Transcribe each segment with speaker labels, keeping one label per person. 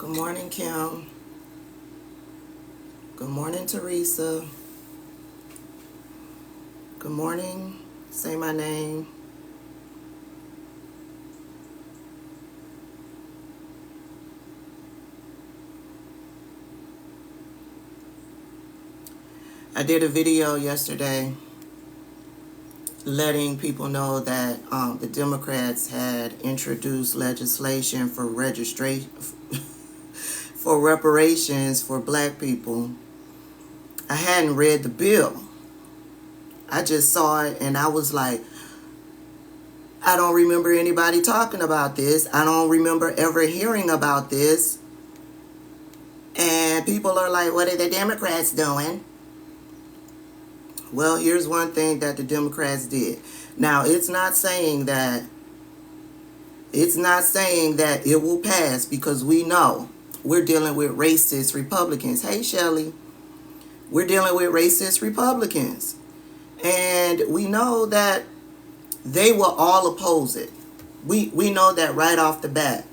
Speaker 1: Good morning, Kim. Good morning, Teresa. Good morning. Say my name. I did a video yesterday letting people know that the Democrats had introduced legislation for registration for reparations for black people. I hadn't read the bill. I just saw it and I was like, I don't remember anybody talking about this. I don't remember ever hearing about this. And people are like, what are the Democrats doing? Well, here's one thing that the Democrats did. Now, it's not saying that it will pass, because we know we're dealing with racist Republicans. Hey, Shelley, we're dealing with racist Republicans. And we know that they will all oppose it. We know that right off the bat.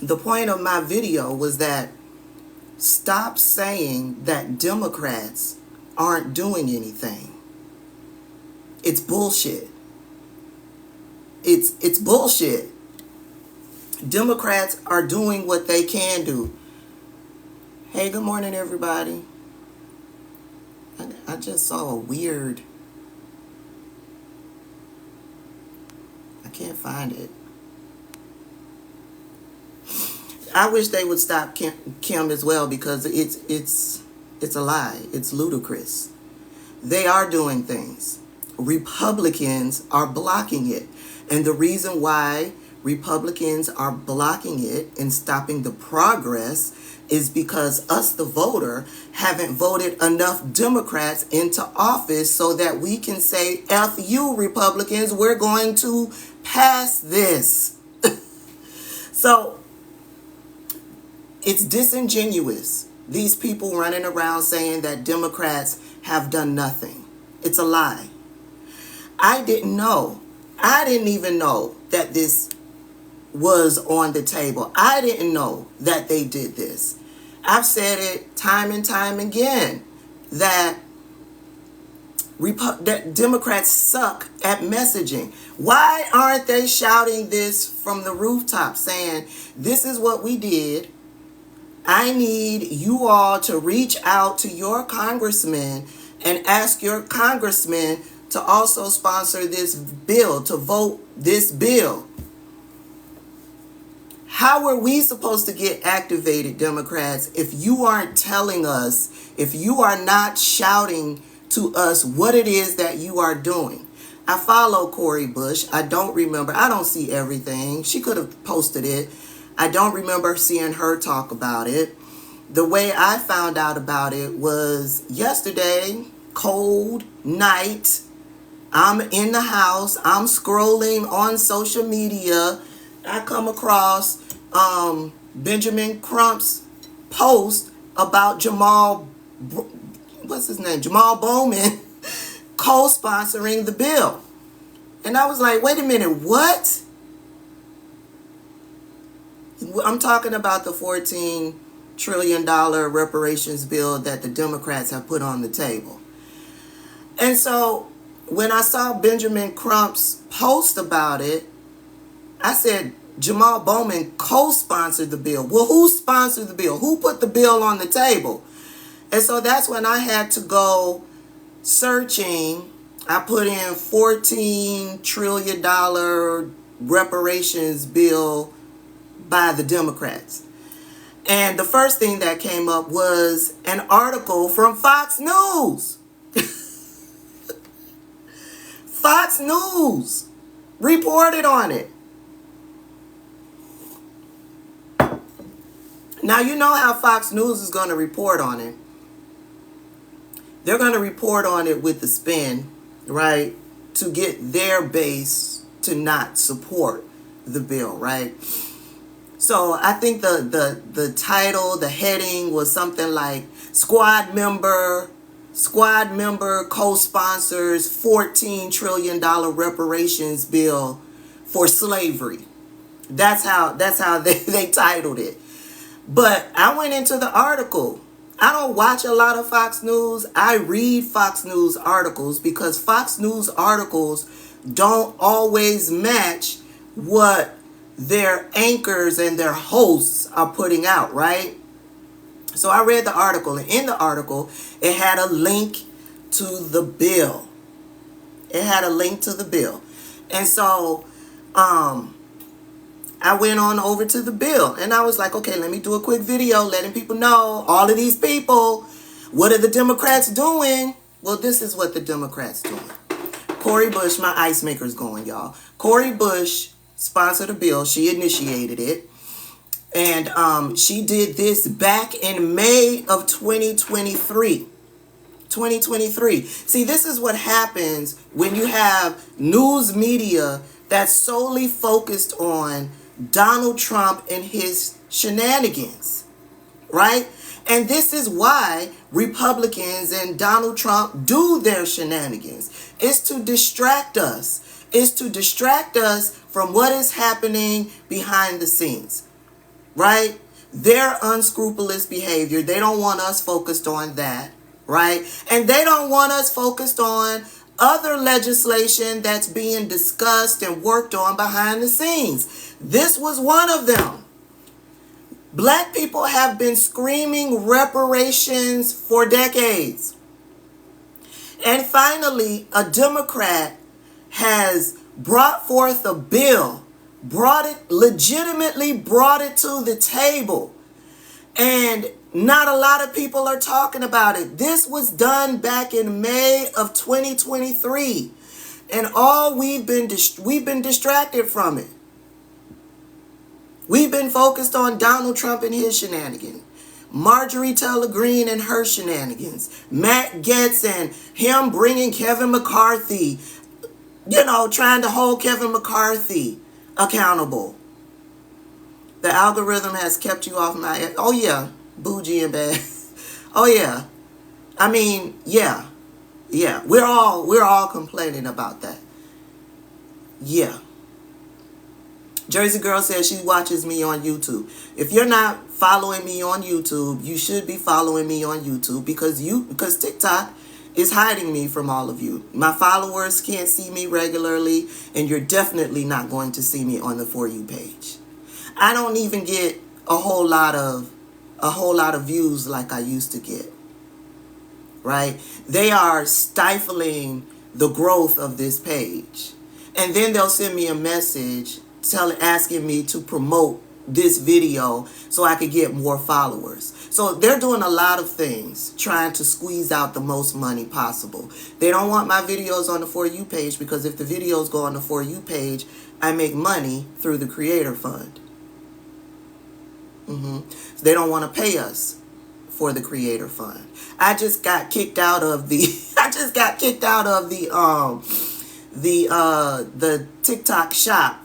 Speaker 1: The point of my video was that stop saying that Democrats aren't doing anything. It's bullshit. It's bullshit. Democrats are doing what they can do. Hey, good morning, everybody. I just saw a weird... I can't find it. I wish they would stop Kim as well, because it's a lie. It's ludicrous. They are doing things. Republicans are blocking it. And the reason why Republicans are blocking it and stopping the progress is because us, the voter, haven't voted enough Democrats into office so that we can say, F you, Republicans, we're going to pass this. So it's disingenuous, these people running around saying that Democrats have done nothing. It's a lie. I didn't even know that this was on the table. I didn't know that they did this. I've said it time and time again that Democrats suck at messaging. Why aren't they shouting this from the rooftop, saying, this is what we did. I need you all to reach out to your congressman and ask your congressman to also sponsor this bill, to vote this bill. How are we supposed to get activated, Democrats, if you aren't telling us, if you are not shouting to us what it is that you are doing? I follow Cori Bush. I don't see everything. She could have posted it. I don't remember seeing her talk about it. The way I found out about it was yesterday, cold night. I'm in the house. I'm scrolling on social media. I come across Benjamin Crump's post about Jamal Bowman co-sponsoring the bill. And I was like, wait a minute, what? I'm talking about the $14 trillion reparations bill that the Democrats have put on the table. And so when I saw Benjamin Crump's post about it, I said, Jamal Bowman co-sponsored the bill. Well, who sponsored the bill? Who put the bill on the table? And so that's when I had to go searching. I put in $14 trillion reparations bill by the Democrats. And the first thing that came up was an article from Fox News. Fox News reported on it. Now, you know how Fox News is going to report on it. They're going to report on it with the spin, right, to get their base to not support the bill, right? So I think the title, the heading was something like Squad member co-sponsors $14 trillion reparations bill for slavery. That's how they titled it. But I went into the article. I don't watch a lot of Fox News. I read Fox News articles because Fox News articles don't always match what their anchors and their hosts are putting out, right? So I read the article, and in the article, it had a link to the bill. It had a link to the bill. And so I went on over to the bill, and I was like, okay, let me do a quick video letting people know, all of these people, what are the Democrats doing? Well, this is what the Democrats doing. Cori Bush, my ice maker's going, y'all. Cori Bush sponsored a bill. She initiated it. And she did this back in May of 2023. 2023. See, this is what happens when you have news media that's solely focused on Donald Trump and his shenanigans, right? And this is why Republicans and Donald Trump do their shenanigans. It's to distract us. It's to distract us from what is happening behind the scenes, right? Their unscrupulous behavior. They don't want us focused on that, right? And they don't want us focused on other legislation that's being discussed and worked on behind the scenes. This was one of them. Black people have been screaming reparations for decades. And finally, a Democrat has brought forth a bill, legitimately brought it to the table. And not a lot of people are talking about it. This was done back in May of 2023. And all we've been distracted from it. We've been focused on Donald Trump and his shenanigans. Marjorie Taylor Greene and her shenanigans. Matt Gaetz and him bringing Kevin McCarthy, trying to hold Kevin McCarthy accountable. The algorithm has kept you off my... Oh, yeah. Bougie and bad. Oh, yeah. I mean, yeah. Yeah. We're all complaining about that. Yeah. Jersey Girl says she watches me on YouTube. If you're not following me on YouTube, you should be following me on YouTube because TikTok is hiding me from all of you. My followers can't see me regularly, and you're definitely not going to see me on the For You page. I don't even get a whole lot of views like I used to get. Right? They are stifling the growth of this page. And then they'll send me a message asking me to promote this video so I could get more followers. So they're doing a lot of things trying to squeeze out the most money possible. They don't want my videos on the For You page because if the videos go on the For You page, I make money through the Creator Fund. So they don't want to pay us for the Creator Fund. I just got kicked out of the the TikTok shop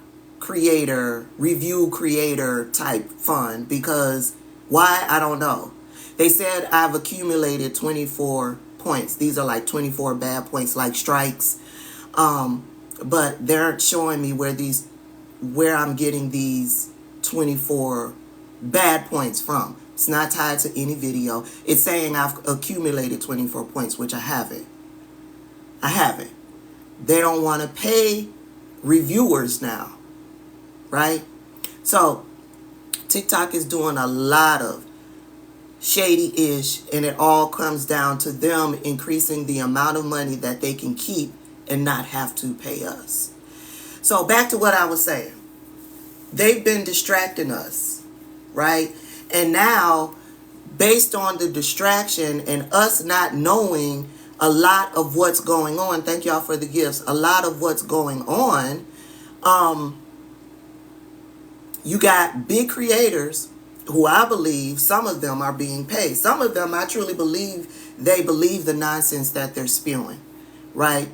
Speaker 1: review creator type fund because why? I don't know. They said I've accumulated 24 points. These are like 24 bad points, like strikes. But they're showing me where I'm getting these 24 bad points from. It's not tied to any video. It's saying I've accumulated 24 points, which I haven't. They don't want to pay reviewers now, right? So TikTok is doing a lot of shady-ish, and it all comes down to them increasing the amount of money that they can keep and not have to pay us. So back to what I was saying. They've been distracting us, right? And now, based on the distraction and us not knowing a lot of what's going on, thank y'all for the gifts, a lot of what's going on, you got big creators who I believe some of them are being paid. Some of them I truly believe they believe the nonsense that they're spewing, right?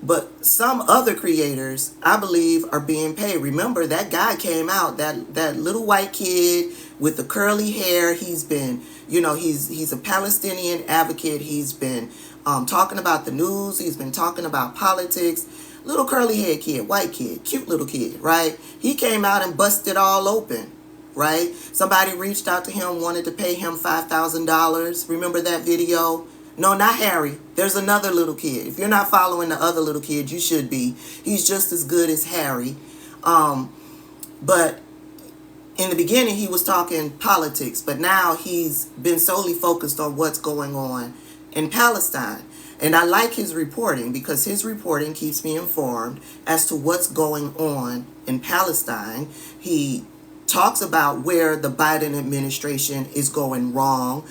Speaker 1: But some other creators I believe are being paid. Remember that guy came out, that little white kid with the curly hair. He's been, he's a Palestinian advocate. He's been talking about the news. He's been talking about politics. little curly haired kid, white kid, cute little kid, right? He came out and busted all open, right? Somebody reached out to him, wanted to pay him $5,000. Remember that video? No, not Harry. There's another little kid. If you're not following the other little kid, you should be. He's just as good as Harry. But in the beginning, he was talking politics, but now he's been solely focused on what's going on in Palestine. And I like his reporting because his reporting keeps me informed as to what's going on in Palestine. He talks about where the Biden administration is going wrong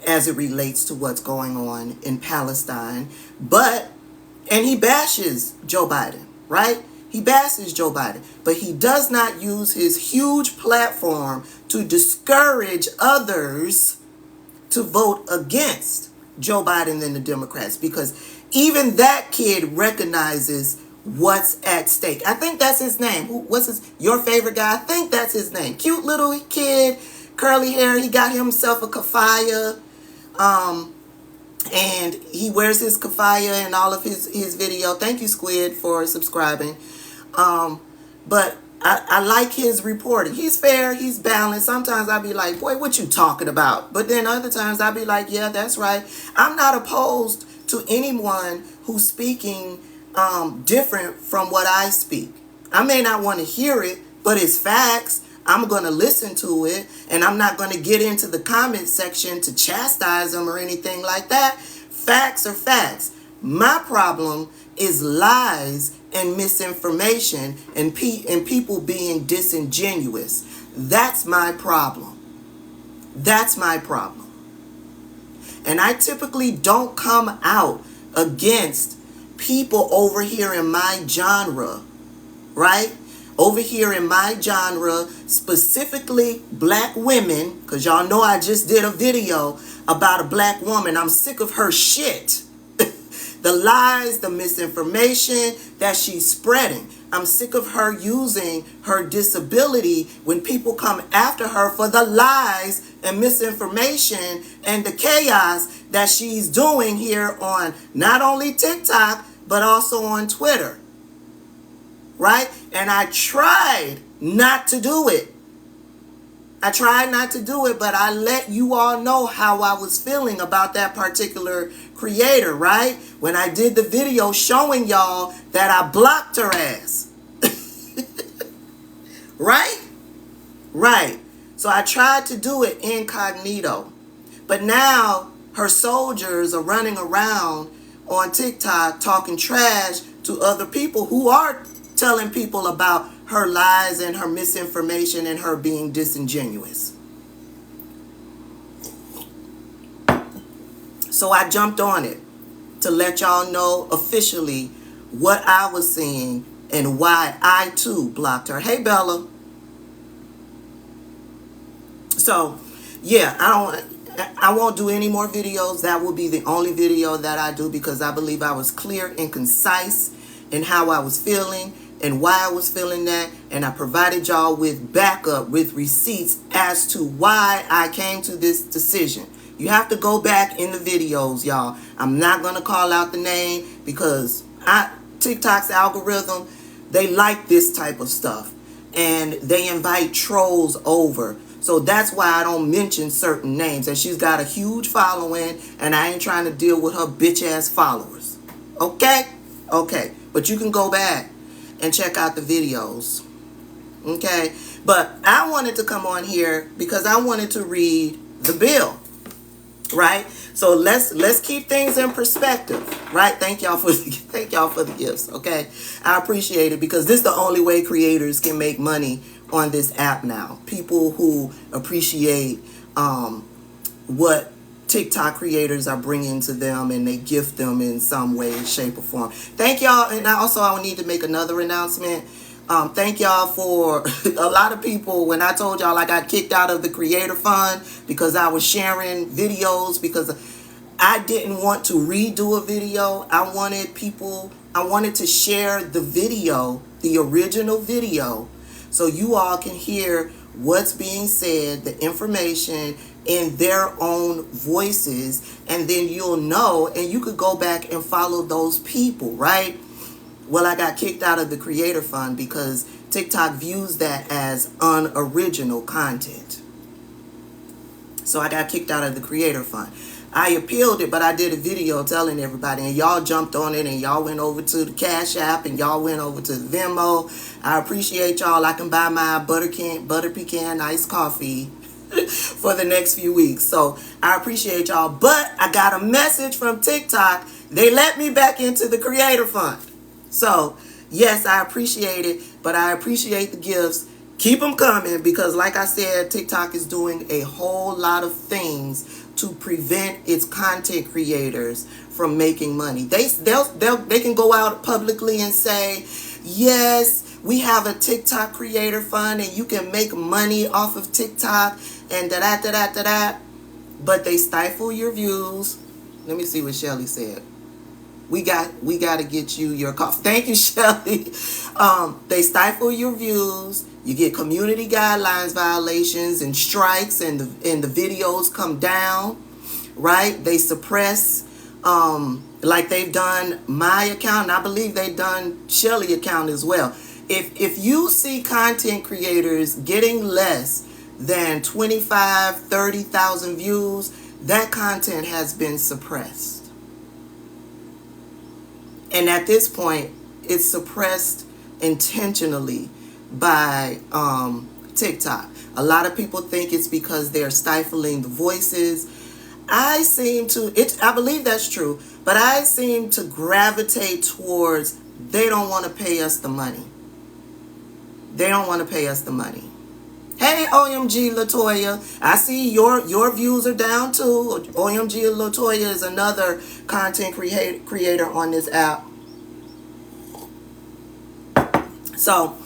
Speaker 1: as it relates to what's going on in Palestine. And he bashes Joe Biden, right? He bashes Joe Biden, but he does not use his huge platform to discourage others to vote against Joe Biden and the Democrats, because even that kid recognizes what's at stake. I think that's his name. Your favorite guy? I think that's his name. Cute little kid, curly hair. He got himself a kafaya, and he wears his kafaya in all of his video. Thank you, Squid, for subscribing. But I like his reporting. He's fair, he's balanced. Sometimes I'll be like, boy, what you talking about? But then other times I'll be like, yeah, that's right. I'm not opposed to anyone who's speaking different from what I speak. I may not want to hear it, but it's facts. I'm going to listen to it, and I'm not going to get into the comment section to chastise them or anything like that. Facts are facts. My problem is lies and misinformation and people being disingenuous. That's my problem. That's my problem. And I typically don't come out against people over here in my genre, right? Over here in my genre, specifically black women, because y'all know I just did a video about a black woman. I'm sick of her shit. The lies, the misinformation that she's spreading. I'm sick of her using her disability when people come after her for the lies and misinformation and the chaos that she's doing here on not only TikTok, but also on Twitter. Right? And I tried not to do it. I tried not to do it, but I let you all know how I was feeling about that particular creator, right? When I did the video showing y'all that I blocked her ass. Right? Right. So I tried to do it incognito. But now her soldiers are running around on TikTok talking trash to other people who are telling people about her lies and her misinformation and her being disingenuous. So I jumped on it to let y'all know officially what I was seeing and why I too blocked her. Hey, Bella. So, yeah, I won't do any more videos. That will be the only video that I do because I believe I was clear and concise in how I was feeling and why I was feeling that, and I provided y'all with backup, with receipts as to why I came to this decision. You have to go back in the videos, y'all. I'm not going to call out the name because TikTok's algorithm, they like this type of stuff, and they invite trolls over. So that's why I don't mention certain names, and she's got a huge following, and I ain't trying to deal with her bitch-ass followers. Okay? Okay. But you can go back and check out the videos. Okay? But I wanted to come on here because I wanted to read the bill. Right? So let's keep things in perspective. Right? Thank y'all for the gifts. Okay? I appreciate it because this is the only way creators can make money on this app now. People who appreciate what TikTok creators are bringing to them, and they gift them in some way, shape, or form. Thank y'all. And also I need to make another announcement. Thank y'all for a lot of people. When I told y'all I got kicked out of the creator fund because I was sharing videos because I didn't want to redo a video. I wanted to share the video, the original video, so you all can hear what's being said, the information in their own voices, and then you'll know, and you could go back and follow those people, right? Well, I got kicked out of the Creator Fund because TikTok views that as unoriginal content. So I got kicked out of the Creator Fund. I appealed it, but I did a video telling everybody, and y'all jumped on it, and y'all went over to the Cash App, and y'all went over to the Venmo. I appreciate y'all. I can buy my butter pecan iced coffee for the next few weeks. So I appreciate y'all. But I got a message from TikTok. They let me back into the Creator Fund. So yes, I appreciate it, but I appreciate the gifts. Keep them coming, because like I said, TikTok is doing a whole lot of things to prevent its content creators from making money. They can go out publicly and say, yes, we have a TikTok creator fund and you can make money off of TikTok and da-da-da-da-da-da. But they stifle your views. Let me see what Shelly said. We got to get you your coffee. Thank you, Shelly. They stifle your views. You get community guidelines violations and strikes, and the videos come down, right? They suppress, like they've done my account, and I believe they've done Shelly account as well. If you see content creators getting less than 25, 30,000 views, that content has been suppressed. And at this point, it's suppressed intentionally by TikTok. A lot of people think it's because they're stifling the voices. I believe that's true, but I seem to gravitate towards they don't want to pay us the money. They don't want to pay us the money. Hey, OMG Latoya, I see your views are down too. OMG Latoya is another content creator on this app. So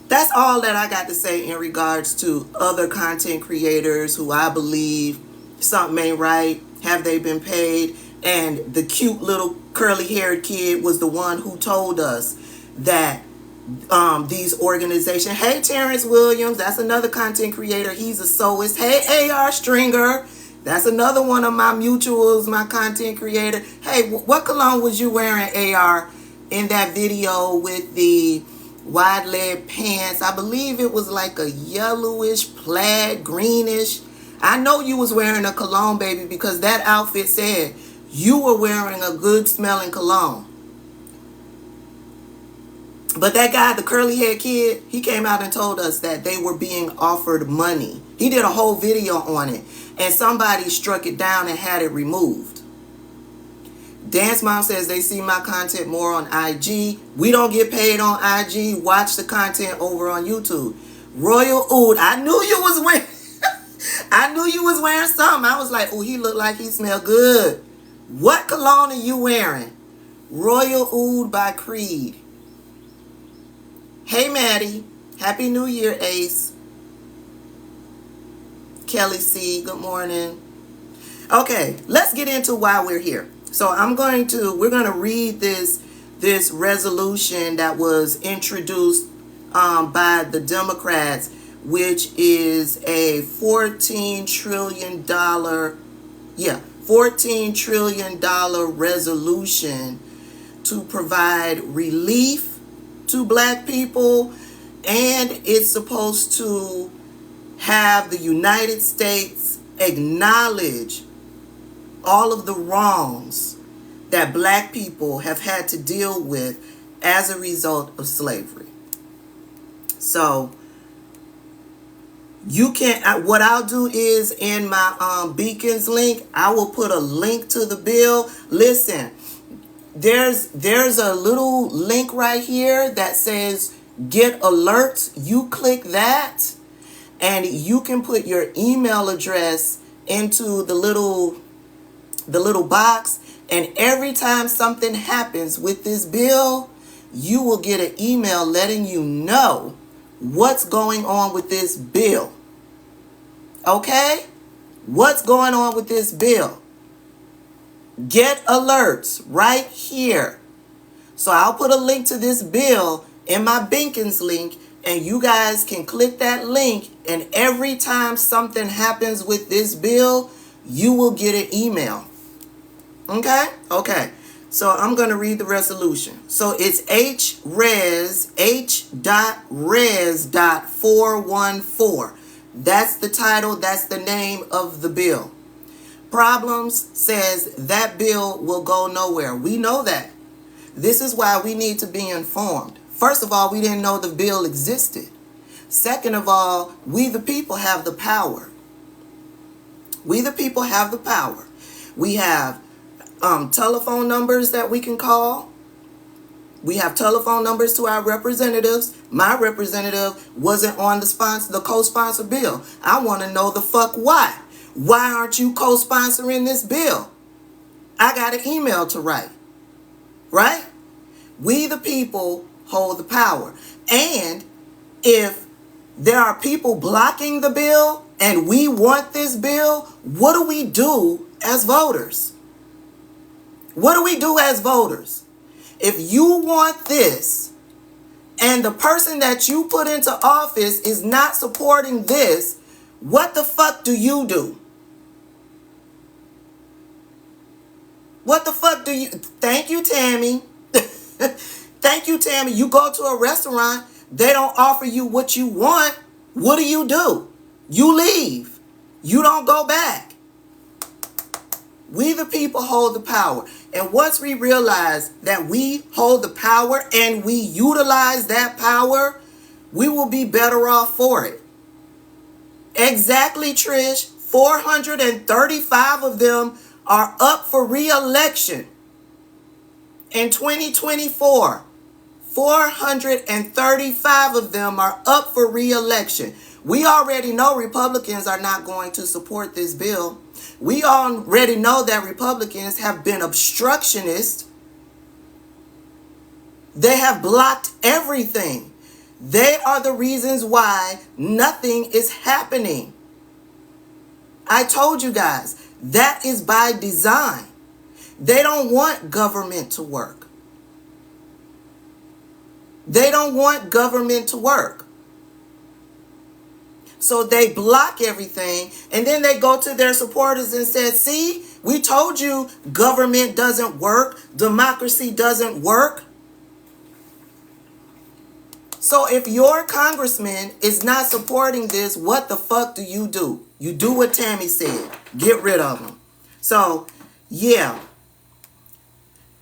Speaker 1: that's all that I got to say in regards to other content creators who I believe something ain't right. Have they been paid? And the cute little curly haired kid was the one who told us that these organizations. Hey, Terrence Williams, that's another content creator. He's a sewist. Hey, AR Stringer, that's another one of my mutuals, my content creator. Hey, what cologne was you wearing, AR, in that video with the wide leg pants? I believe it was like a yellowish plaid, greenish. I know you was wearing a cologne, baby, because that outfit said you were wearing a good smelling cologne. But that guy, the curly haired kid, he came out and told us that they were being offered money. He did a whole video on it, and somebody struck it down and had it removed. Dance Mom says they see my content more on IG. We don't get paid on IG. Watch the content over on YouTube. Royal Oud, I knew you was wearing I knew you was wearing something. I was like, oh, he looked like he smelled good. What cologne are you wearing? Royal Oud by Creed. Hey, Maddie. Happy New Year, Ace. Kelly C, good morning. Okay, let's get into why we're here. So we're going to read this resolution that was introduced by the Democrats, which is a $14 trillion resolution to provide relief to black people, and it's supposed to have the United States acknowledge all of the wrongs that black people have had to deal with as a result of slavery. So you can, what I'll do is in my Beacons link, I will put a link to the bill. Listen, there's a little link right here that says get alerts. You click that and you can put your email address into the little box, and every time something happens with this bill, you will get an email letting you know what's going on with this bill. Okay? What's going on with this bill? Get alerts right here. So I'll put a link to this bill in my Beacons link, and you guys can click that link, and every time something happens with this bill, you will get an email. Okay? Okay. So I'm going to read the resolution. So it's H.Res.414. That's the title. That's the name of the bill. Problems says that bill will go nowhere. We know that. This is why we need to be informed. First of all, we didn't know the bill existed. Second of all, we the people have the power. We the people have the power. We have telephone numbers that we can call. We have telephone numbers to our representatives. My representative wasn't on the co-sponsor bill. I want to know the fuck why. Why aren't you co-sponsoring this bill? I got an email to write. Right? We the people hold the power. And if there are people blocking the bill and we want this bill, what do we do as voters? What do we do as voters? If you want this and the person that you put into office is not supporting this, what the fuck do you do? What the fuck do you... Thank you, Tammy. Thank you, Tammy. You go to a restaurant, they don't offer you what you want. What do? You leave. You don't go back. We the people hold the power. And once we realize that we hold the power and we utilize that power, we will be better off for it. Exactly, Trish. 435 of them are up for re-election in 2024. 435 of them are up for re-election. We already know Republicans are not going to support this bill. We already know that Republicans have been obstructionists. They have blocked everything. They are the reasons why nothing is happening. I told you guys, that is by design. They don't want government to work. They don't want government to work. So they block everything, and then they go to their supporters and say, see, we told you government doesn't work, democracy doesn't work. So if your congressman is not supporting this, what the fuck do? You do what Tammy said. Get rid of them. So, yeah.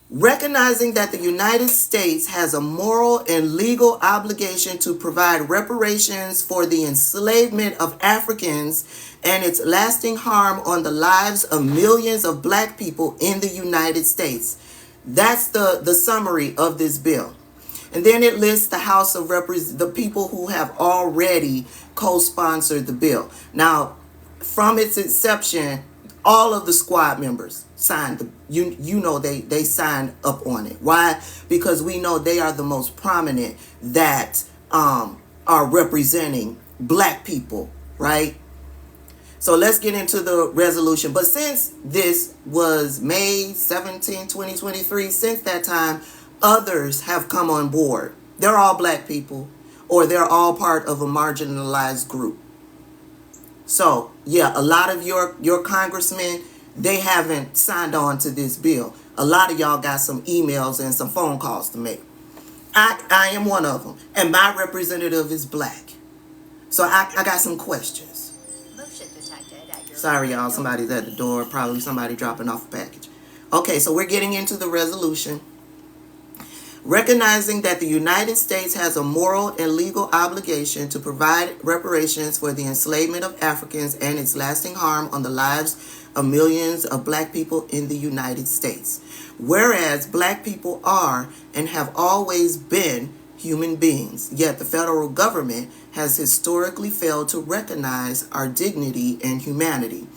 Speaker 1: Recognizing that the United States has a moral and legal obligation to provide reparations for the enslavement of Africans and its lasting harm on the lives of millions of black people in the United States. That's the summary of this bill. And then it lists the House of the people who have already co-sponsored the bill. Now, from its inception, all of the squad members signed they signed up on it. Why? Because we know they are the most prominent that are representing black people, right? So let's get into the resolution. But since this was May 17, 2023, since that time, others have come on board. They're all black people, or they're all part of a marginalized group. So, yeah, a lot of your congressmen, they haven't signed on to this bill. A lot of y'all got some emails and some phone calls to make. I am one of them, and my representative is black. So I got some questions. Sorry, y'all, somebody's at the door. Probably somebody dropping off a package. Okay, so we're getting into the resolution. Recognizing that the United States has a moral and legal obligation to provide reparations for the enslavement of Africans and its lasting harm on the lives of millions of black people in the United States. Whereas black people are and have always been human beings, yet the federal government has historically failed to recognize our dignity and humanity.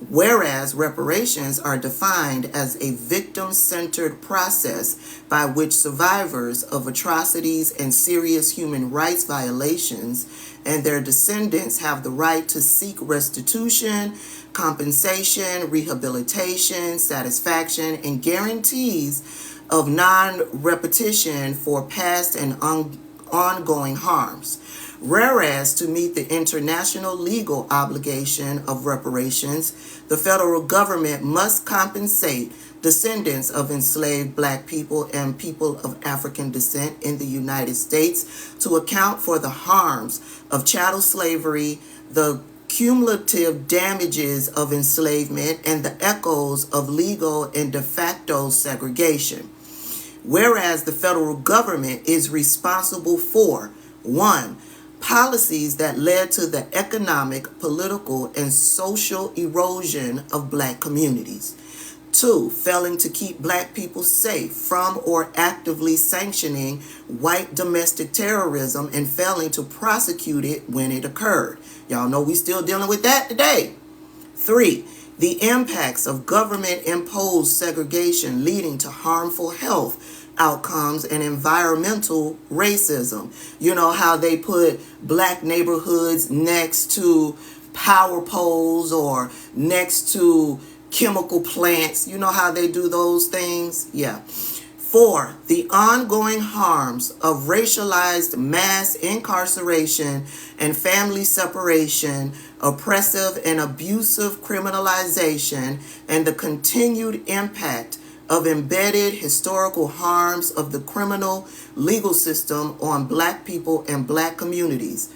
Speaker 1: Whereas reparations are defined as a victim-centered process by which survivors of atrocities and serious human rights violations and their descendants have the right to seek restitution, compensation, rehabilitation, satisfaction, and guarantees of non-repetition for past and ongoing harms. Whereas to meet the international legal obligation of reparations, the federal government must compensate descendants of enslaved black people and people of African descent in the United States to account for the harms of chattel slavery, the cumulative damages of enslavement, and the echoes of legal and de facto segregation. Whereas the federal government is responsible for 1. Policies that led to the economic, political, and social erosion of black communities. 2. Failing to keep black people safe from or actively sanctioning white domestic terrorism and failing to prosecute it when it occurred. Y'all know we still dealing with that today. 3. The impacts of government-imposed segregation leading to harmful health outcomes and environmental racism. You know how they put black neighborhoods next to power poles or next to chemical plants. You know how they do those things? Yeah. 4. The ongoing harms of racialized mass incarceration and family separation, oppressive and abusive criminalization, and the continued impact of embedded historical harms of the criminal legal system on black people and black communities.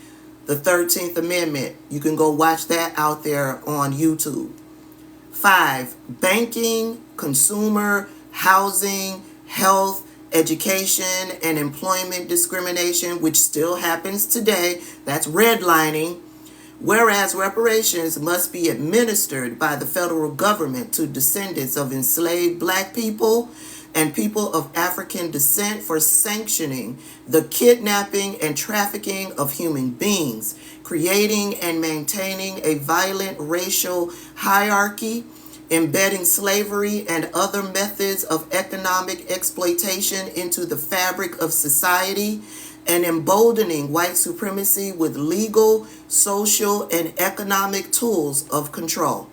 Speaker 1: The 13th Amendment, you can go watch that out there on YouTube. 5. Banking, consumer, housing, health, education, and employment discrimination, which still happens today. That's redlining. Whereas reparations must be administered by the federal government to descendants of enslaved black people and people of African descent for sanctioning the kidnapping and trafficking of human beings, creating and maintaining a violent racial hierarchy, embedding slavery and other methods of economic exploitation into the fabric of society, and emboldening white supremacy with legal, social, and economic tools of control.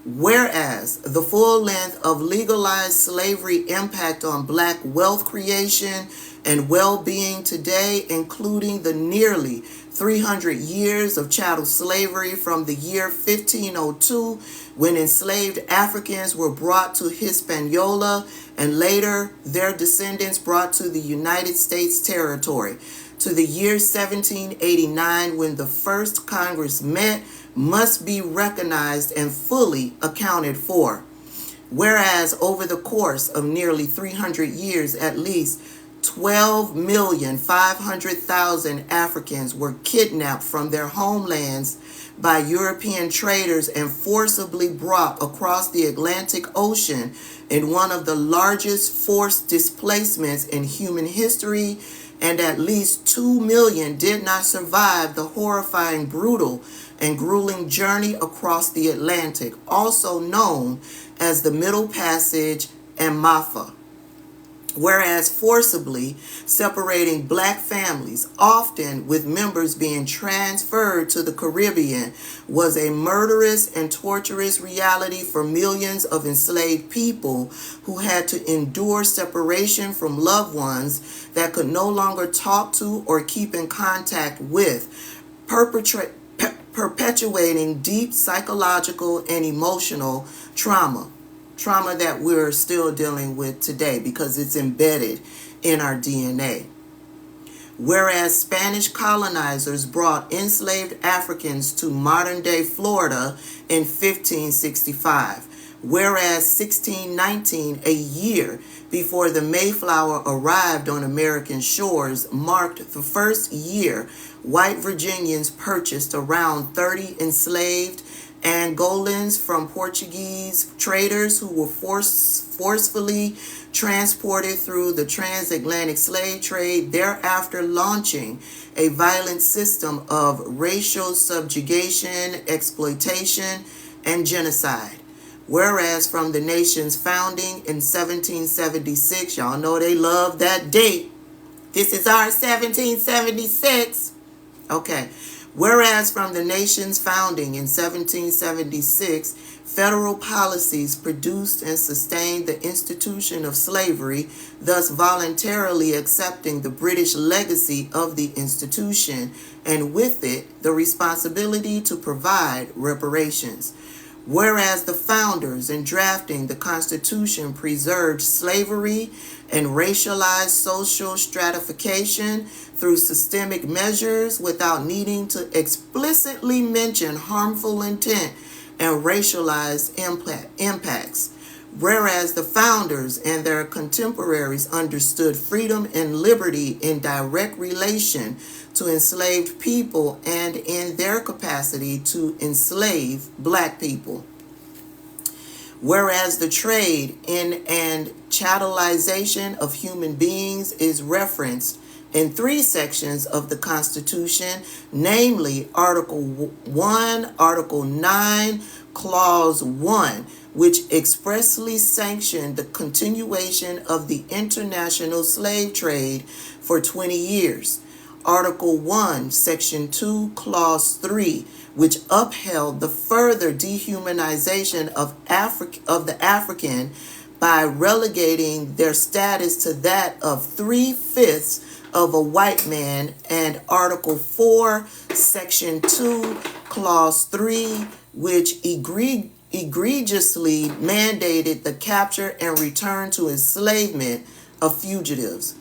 Speaker 1: Whereas the full length of legalized slavery impact on black wealth creation and well-being today, including the nearly 300 years of chattel slavery from the year 1502, when enslaved Africans were brought to Hispaniola and later their descendants brought to the United States territory, to the year 1789, when the first Congress met, must be recognized and fully accounted for. Whereas over the course of nearly 300 years, at least 12,500,000 Africans were kidnapped from their homelands by European traders and forcibly brought across the Atlantic Ocean in one of the largest forced displacements in human history, and at least 2 million did not survive the horrifying, brutal, and grueling journey across the Atlantic, also known as the Middle Passage and Mafa. Whereas forcibly separating black families, often with members being transferred to the Caribbean, was a murderous and torturous reality for millions of enslaved people who had to endure separation from loved ones that could no longer talk to or keep in contact with, perpetuating deep psychological and emotional trauma that we're still dealing with today because it's embedded in our DNA. Whereas Spanish colonizers brought enslaved Africans to modern-day Florida in 1565, whereas 1619, a year before the Mayflower arrived on American shores, marked the first year white Virginians purchased around 30 enslaved Angolans from Portuguese traders who were forcefully transported through the transatlantic slave trade, thereafter launching a violent system of racial subjugation, exploitation, and genocide. Whereas from the nation's founding in 1776, y'all know they love that date. This is our 1776. Okay. Whereas from the nation's founding in 1776, federal policies produced and sustained the institution of slavery, thus voluntarily accepting the British legacy of the institution, and with it, the responsibility to provide reparations. Whereas the founders in drafting the Constitution preserved slavery and racialized social stratification through systemic measures without needing to explicitly mention harmful intent and racialized impacts. Whereas the founders and their contemporaries understood freedom and liberty in direct relation to enslaved people and in their capacity to enslave black people. Whereas the trade in and chattelization of human beings is referenced in 3 sections of the Constitution, namely Article 1, Article 9, Clause 1, which expressly sanctioned the continuation of the international slave trade for 20 years. Article 1, Section 2, Clause 3, which upheld the further dehumanization of the African by relegating their status to that of 3/5 of a white man, and Article 4, Section 2, Clause 3, which egregiously mandated the capture and return to enslavement of fugitives.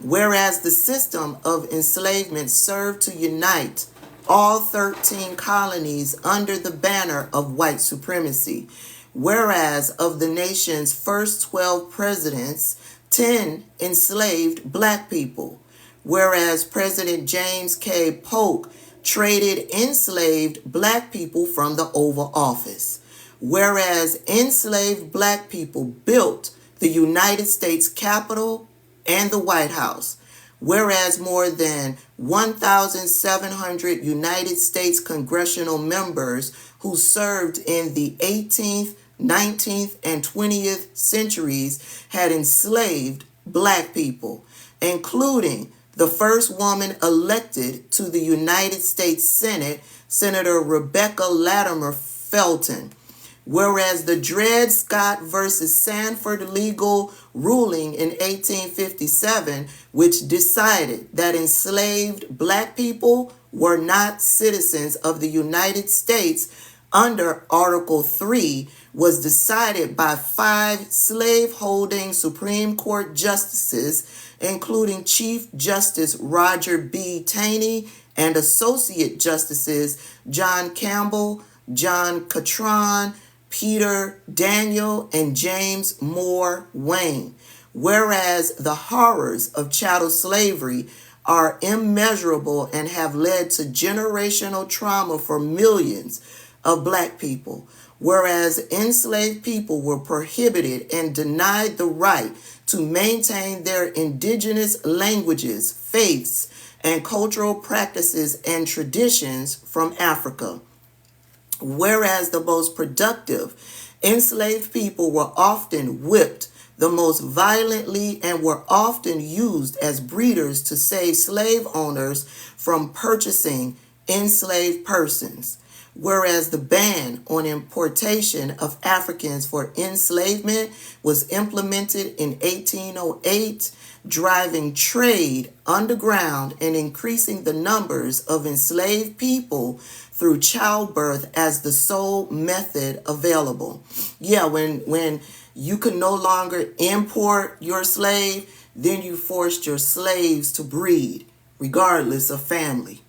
Speaker 1: Whereas the system of enslavement served to unite all 13 colonies under the banner of white supremacy. Whereas of the nation's first 12 presidents, 10 enslaved black people. Whereas President James K. Polk traded enslaved black people from the Oval Office. Whereas enslaved black people built the United States Capitol and the White House. Whereas more than 1,700 United States congressional members who served in the 18th, 19th, and 20th centuries had enslaved black people, including the first woman elected to the United States Senate, Senator Rebecca Latimer Felton. Whereas the Dred Scott versus Sanford legal ruling in 1857, which decided that enslaved black people were not citizens of the United States under Article 3, was decided by 5 slave-holding Supreme Court justices, including Chief Justice Roger B. Taney and Associate Justices John Campbell, John Catron, Peter Daniel, and James Moore Wayne. Whereas the horrors of chattel slavery are immeasurable and have led to generational trauma for millions of black people. Whereas enslaved people were prohibited and denied the right to maintain their indigenous languages, faiths, and cultural practices and traditions from Africa. Whereas the most productive enslaved people were often whipped the most violently and were often used as breeders to save slave owners from purchasing enslaved persons. Whereas the ban on importation of Africans for enslavement was implemented in 1808, driving trade underground and increasing the numbers of enslaved people through childbirth as the sole method available. Yeah, when you could no longer import your slave, then you forced your slaves to breed, regardless of family.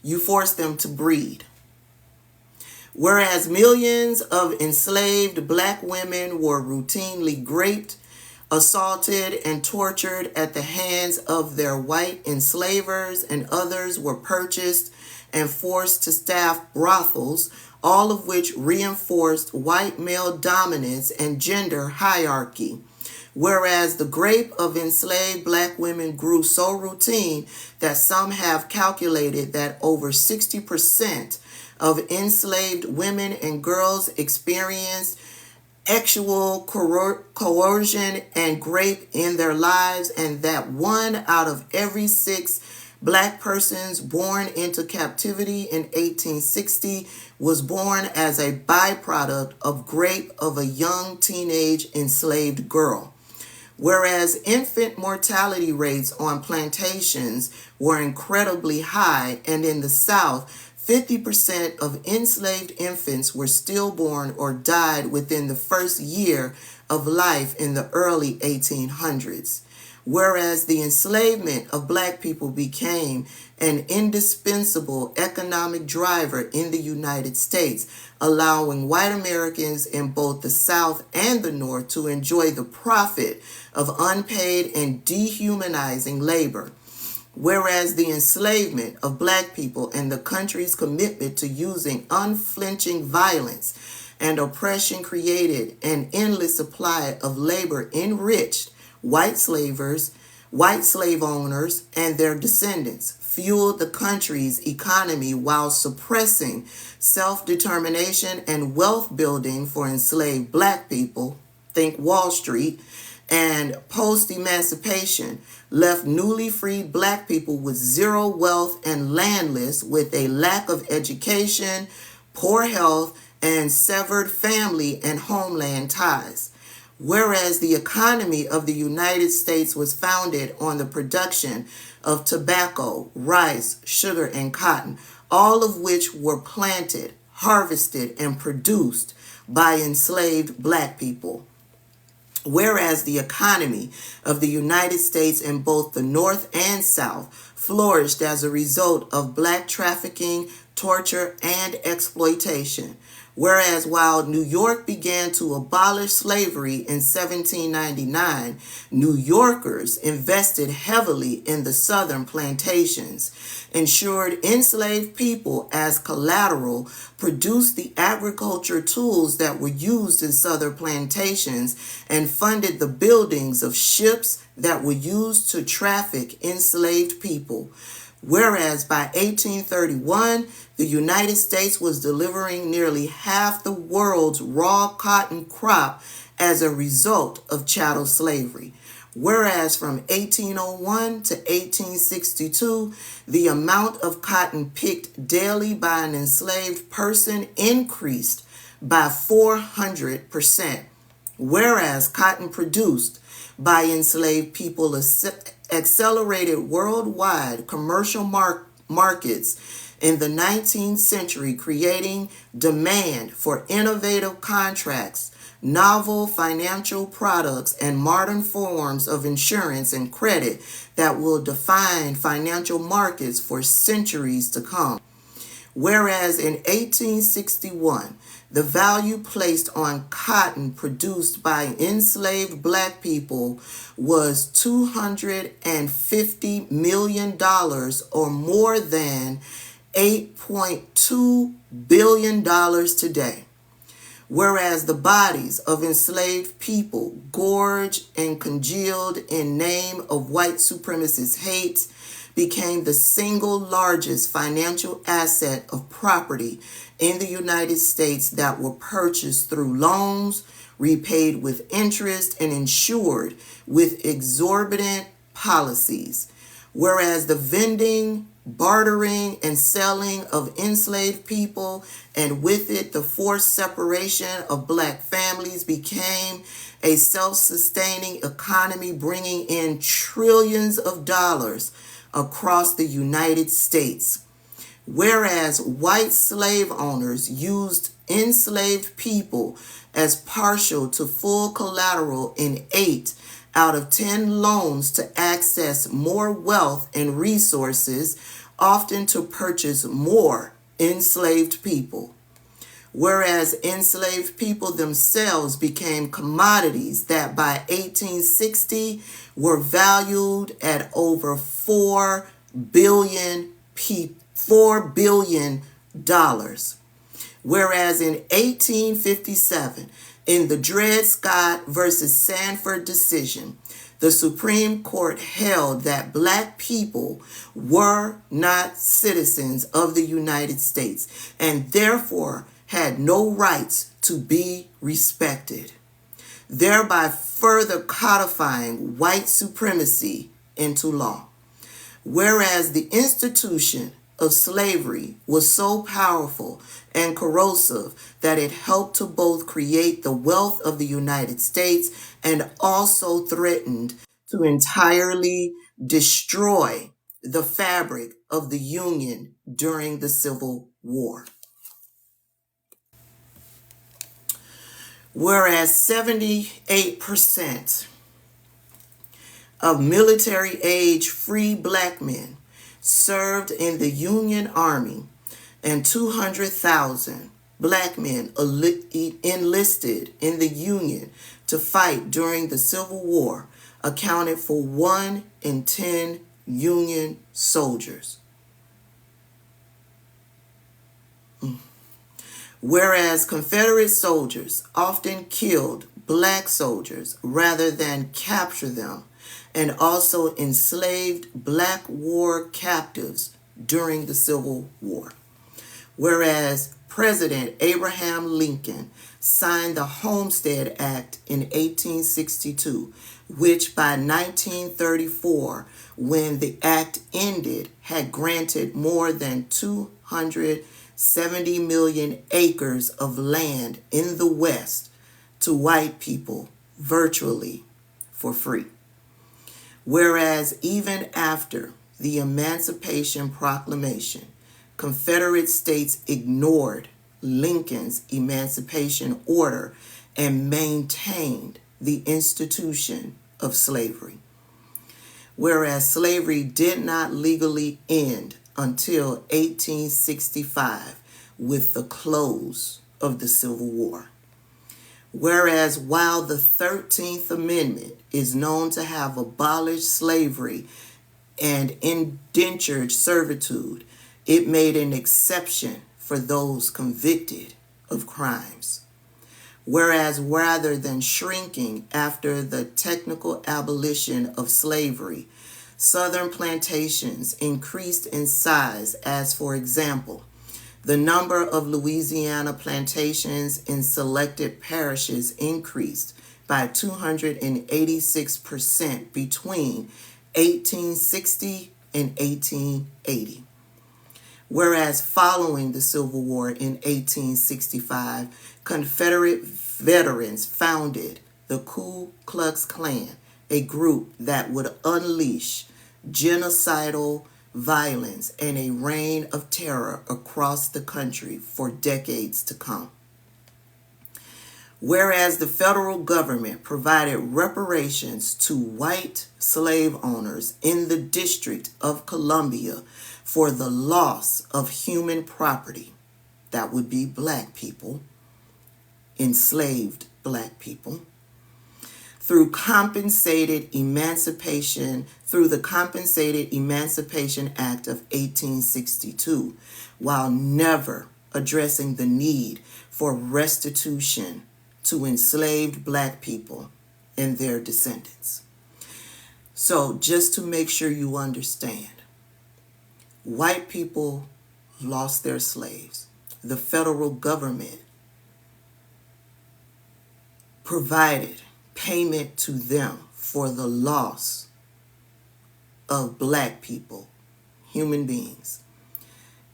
Speaker 1: You forced them to breed. Whereas millions of enslaved black women were routinely raped, assaulted, and tortured at the hands of their white enslavers, and others were purchased and forced to staff brothels, all of which reinforced white male dominance and gender hierarchy. Whereas the rape of enslaved black women grew so routine that some have calculated that over 60% of enslaved women and girls experienced actual coercion and rape in their lives, and that 1 out of every 6 black persons born into captivity in 1860 was born as a byproduct of rape of a young teenage enslaved girl. Whereas infant mortality rates on plantations were incredibly high, and in the South, 50% of enslaved infants were stillborn or died within the first year of life in the early 1800s, whereas the enslavement of Black people became an indispensable economic driver in the United States, allowing white Americans in both the South and the North to enjoy the profit of unpaid and dehumanizing labor. Whereas the enslavement of Black people and the country's commitment to using unflinching violence and oppression created an endless supply of labor enriched white slavers, white slave owners, and their descendants, fueled the country's economy while suppressing self-determination and wealth building for enslaved Black people, think Wall Street, and post-emancipation left newly freed Black people with zero wealth and landless, with a lack of education, poor health, and severed family and homeland ties. Whereas the economy of the United States was founded on the production of tobacco, rice, sugar, and cotton, all of which were planted, harvested, and produced by enslaved Black people. Whereas the economy of the United States in both the North and South flourished as a result of Black trafficking, torture, and exploitation. Whereas while New York began to abolish slavery in 1799, New Yorkers invested heavily in the southern plantations, ensured enslaved people as collateral, produced the agriculture tools that were used in southern plantations, and funded the buildings of ships that were used to traffic enslaved people. Whereas by 1831, the United States was delivering nearly half the world's raw cotton crop as a result of chattel slavery. Whereas from 1801 to 1862, the amount of cotton picked daily by an enslaved person increased by 400%, whereas cotton produced by enslaved people accelerated worldwide commercial markets in the 19th century, creating demand for innovative contracts, novel financial products, and modern forms of insurance and credit that will define financial markets for centuries to come. Whereas in 1861, the value placed on cotton produced by enslaved Black people was $250 million, or more than $8.2 billion today. Whereas the bodies of enslaved people, gorged and congealed in name of white supremacist hate, became the single largest financial asset of property in the United States that were purchased through loans, repaid with interest, and insured with exorbitant policies. Whereas the vending, bartering, and selling of enslaved people, and with it the forced separation of Black families, became a self-sustaining economy, bringing in trillions of dollars across the United States. Whereas white slave owners used enslaved people as partial to full collateral in 8 out of 10 loans to access more wealth and resources, often to purchase more enslaved people. Whereas enslaved people themselves became commodities that by 1860 were valued at over $4 billion. Whereas in 1857, in the Dred Scott versus Sanford decision, the Supreme Court held that Black people were not citizens of the United States and therefore had no rights to be respected, thereby further codifying white supremacy into law. Whereas the institution of slavery was so powerful and corrosive that it helped to both create the wealth of the United States and also threatened to entirely destroy the fabric of the Union during the Civil War. Whereas 78% of military-age free black men served in the Union Army, and 200,000 black men enlisted in the Union to fight during the Civil War, accounted for 1 in 10 Union soldiers. Whereas Confederate soldiers often killed black soldiers rather than capture them, and also enslaved black war captives during the Civil War. Whereas President Abraham Lincoln signed the Homestead Act in 1862, which by 1934, when the act ended, had granted more than 270 million acres of land in the West to white people virtually for free. Whereas even after the Emancipation Proclamation, Confederate states ignored Lincoln's Emancipation Order and maintained the institution of slavery. Whereas slavery did not legally end until 1865 with the close of the Civil War. Whereas while the 13th Amendment is known to have abolished slavery and indentured servitude, it made an exception for those convicted of crimes. Whereas rather than shrinking after the technical abolition of slavery, Southern plantations increased in size, as for example, the number of Louisiana plantations in selected parishes increased by 286% between 1860 and 1880. Whereas following the Civil War in 1865, Confederate veterans founded the Ku Klux Klan, a group that would unleash genocidal violence and a reign of terror across the country for decades to come. Whereas the federal government provided reparations to white slave owners in the District of Columbia for the loss of human property, that would be black people, enslaved black people, through the Compensated Emancipation Act of 1862, while never addressing the need for restitution to enslaved black people and their descendants. So just to make sure you understand, white people lost their slaves. The federal government provided payment to them for the loss of black people, human beings.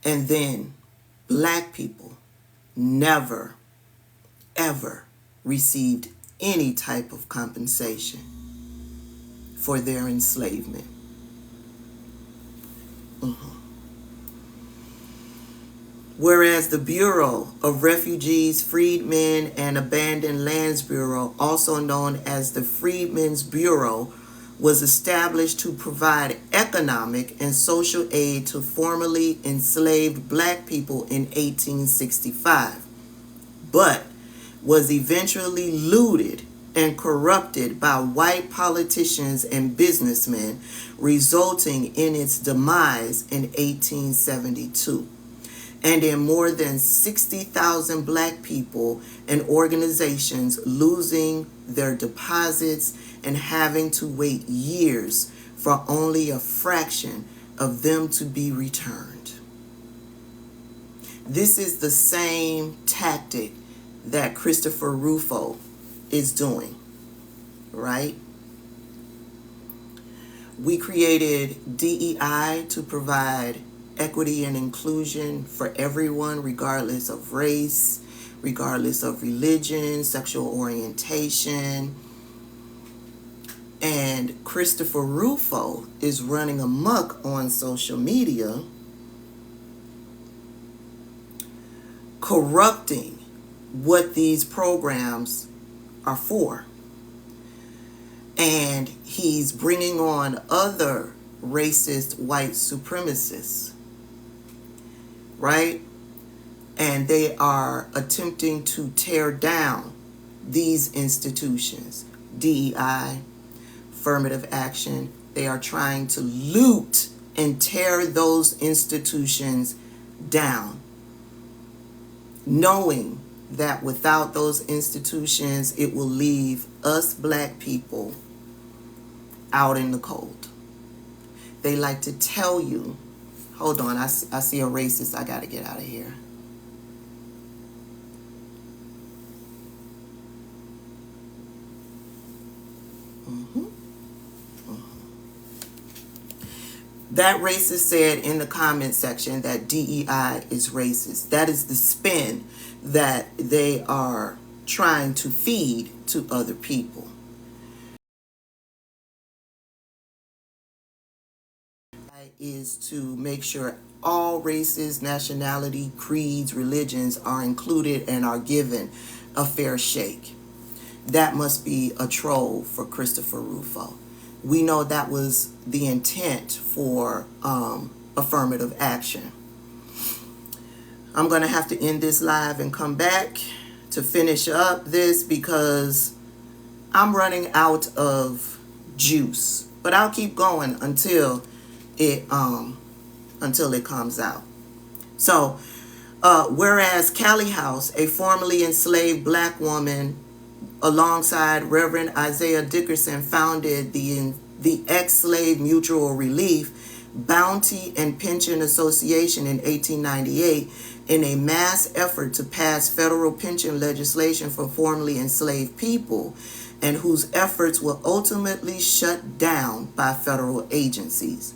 Speaker 1: And then black people never, ever received any type of compensation for their enslavement. Whereas the Bureau of Refugees, Freedmen, and Abandoned Lands Bureau, also known as the Freedmen's Bureau, was established to provide economic and social aid to formerly enslaved black people in 1865, but was eventually looted and corrupted by white politicians and businessmen, resulting in its demise in 1872. And in more than 60,000 black people and organizations losing their deposits and having to wait years for only a fraction of them to be returned. This is the same tactic that Christopher Rufo is doing, right? We created DEI to provide equity and inclusion for everyone, regardless of race, regardless of religion, sexual orientation, And Christopher Rufo is running amok on social media, corrupting what these programs are for. And he's bringing on other racist white supremacists, right? And they are attempting to tear down these institutions. DEI, affirmative action. They are trying to loot and tear those institutions down, knowing that without those institutions, it will leave us black people out in the cold. They like to tell you, hold on, I see a racist, I got to get out of here. That racist said in the comment section that DEI is racist. That is the spin that they are trying to feed to other people. Is to make sure all races, nationality, creeds, religions are included and are given a fair shake. That must be a troll for Christopher Rufo. We know that was the intent for affirmative action. I'm going to have to end this live and come back to finish up this because I'm running out of juice. But I'll keep going until it comes out. So, whereas Callie House, a formerly enslaved black woman, alongside Reverend Isaiah Dickerson, founded the Ex-Slave Mutual Relief, Bounty, and Pension Association in 1898 in a mass effort to pass federal pension legislation for formerly enslaved people, and whose efforts were ultimately shut down by federal agencies.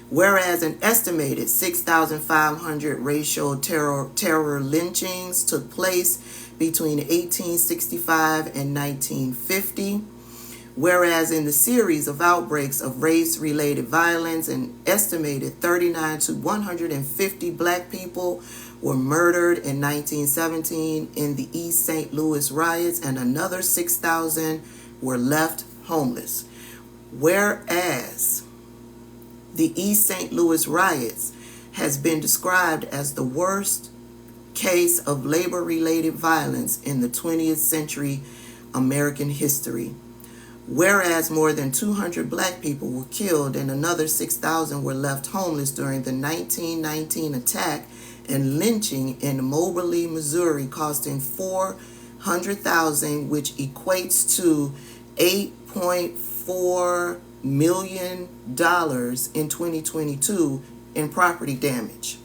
Speaker 1: Whereas an estimated 6,500 racial terror lynchings took place between 1865 and 1950, whereas in the series of outbreaks of race-related violence, an estimated 39 to 150 black people were murdered in 1917 in the East St. Louis riots, and another 6,000 were left homeless. Whereas the East St. Louis riots has been described as the worst case of labor-related violence in the 20th century American history. Whereas more than 200 black people were killed and another 6,000 were left homeless during the 1919 attack and lynching in Moberly, Missouri, costing $400,000, which equates to $8.4 million in 2022 in property damage.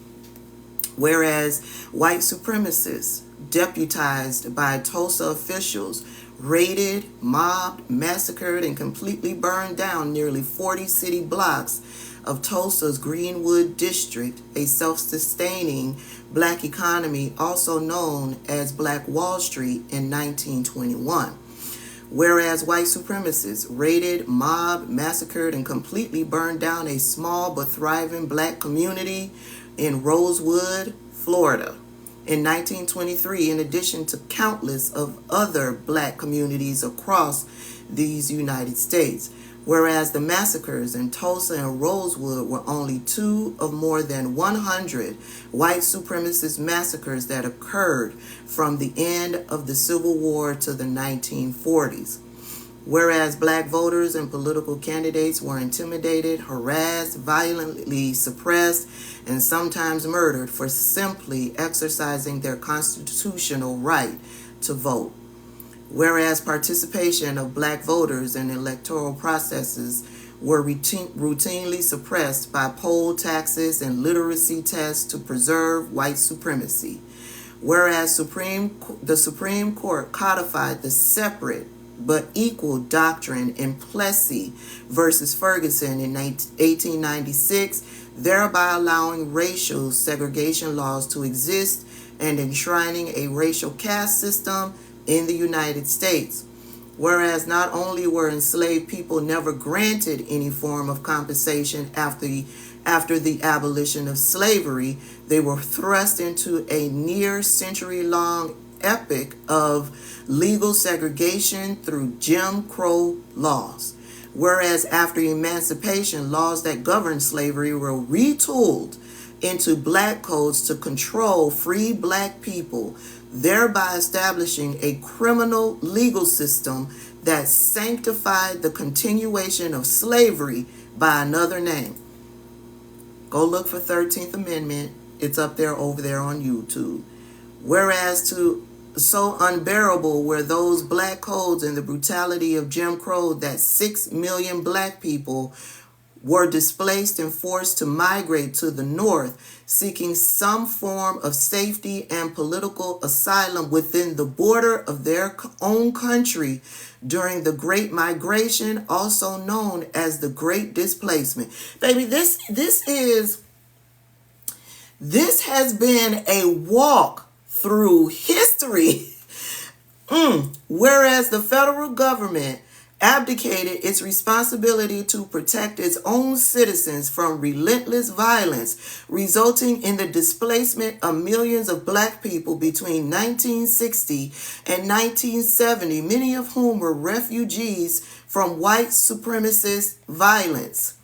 Speaker 1: Whereas white supremacists, deputized by Tulsa officials, raided, mobbed, massacred, and completely burned down nearly 40 city blocks of Tulsa's Greenwood District, a self-sustaining black economy also known as Black Wall Street, in 1921. Whereas white supremacists raided, mobbed, massacred, and completely burned down a small but thriving black community in Rosewood, Florida, in 1923, in addition to countless of other black communities across these United States. Whereas the massacres in Tulsa and Rosewood were only two of more than 100 white supremacist massacres that occurred from the end of the Civil War to the 1940s. Whereas black voters and political candidates were intimidated, harassed, violently suppressed, and sometimes murdered for simply exercising their constitutional right to vote. Whereas participation of black voters in electoral processes were routinely suppressed by poll taxes and literacy tests to preserve white supremacy. Whereas the Supreme Court codified the separate but equal doctrine in Plessy versus Ferguson in 1896, thereby allowing racial segregation laws to exist and enshrining a racial caste system in the United States. Whereas not only were enslaved people never granted any form of compensation after the abolition of slavery, they were thrust into a near century-long epic of legal segregation through Jim Crow laws. Whereas after emancipation, laws that governed slavery were retooled into black codes to control free black people, thereby establishing a criminal legal system that sanctified the continuation of slavery by another name. Go look for 13th Amendment. It's up there over there on YouTube. Whereas so unbearable were those black codes and the brutality of Jim Crow that 6 million black people were displaced and forced to migrate to the North, seeking some form of safety and political asylum within the border of their own country during the Great Migration, also known as the Great Displacement. Baby, this has been a walk through history. Whereas the federal government abdicated its responsibility to protect its own citizens from relentless violence, resulting in the displacement of millions of black people between 1960 and 1970, many of whom were refugees from white supremacist violence.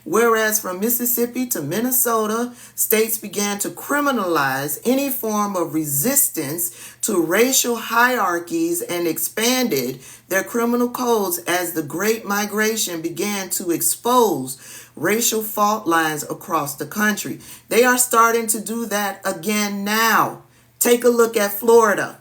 Speaker 1: Whereas from Mississippi to Minnesota, states began to criminalize any form of resistance to racial hierarchies and expanded their criminal codes as the Great Migration began to expose racial fault lines across the country. They are starting to do that again now. Take a look at Florida.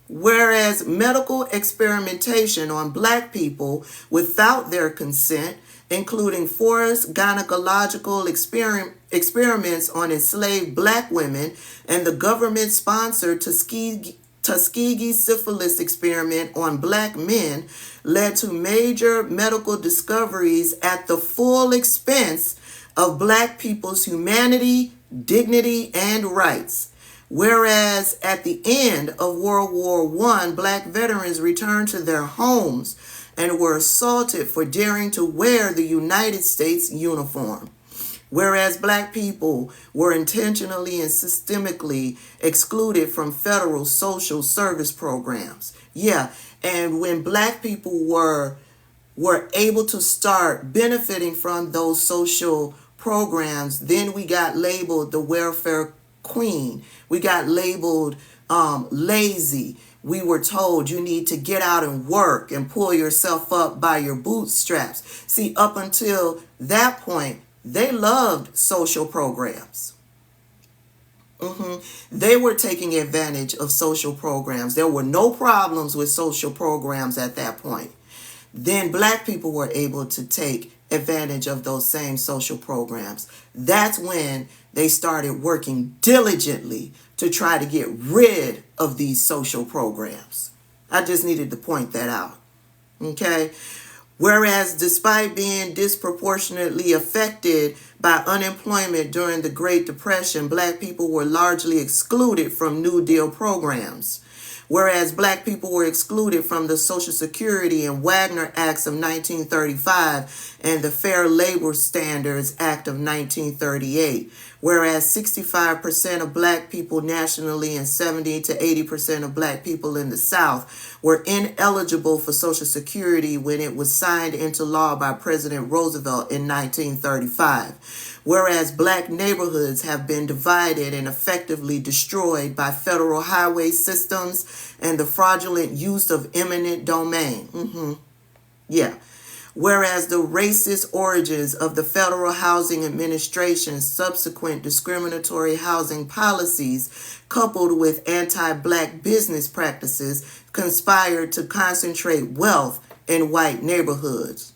Speaker 1: Whereas medical experimentation on black people without their consent, including forced gynecological experiments on enslaved black women and the government-sponsored Tuskegee syphilis experiment on black men, led to major medical discoveries at the full expense of black people's humanity, dignity, and rights. Whereas at the end of World War I, black veterans returned to their homes and were assaulted for daring to wear the United States uniform. Whereas black people were intentionally and systemically excluded from federal social service programs. Yeah, and when black people were able to start benefiting from those social programs, then we got labeled the welfare queen. We got labeled lazy. We were told you need to get out and work and pull yourself up by your bootstraps. See, up until that point, they loved social programs. They were taking advantage of social programs. There were no problems with social programs at that point. Then black people were able to take advantage of those same social programs. That's when they started working diligently to try to get rid of these social programs. I just needed to point that out. Okay? Whereas despite being disproportionately affected by unemployment during the Great Depression, black people were largely excluded from New Deal programs. Whereas black people were excluded from the Social Security and Wagner Acts of 1935 and the Fair Labor Standards Act of 1938. Whereas 65% of black people nationally and 70 to 80% of black people in the South were ineligible for Social Security when it was signed into law by President Roosevelt in 1935. Whereas black neighborhoods have been divided and effectively destroyed by federal highway systems and the fraudulent use of eminent domain. Yeah. Whereas the racist origins of the Federal Housing Administration's subsequent discriminatory housing policies, coupled with anti-black business practices, conspired to concentrate wealth in white neighborhoods.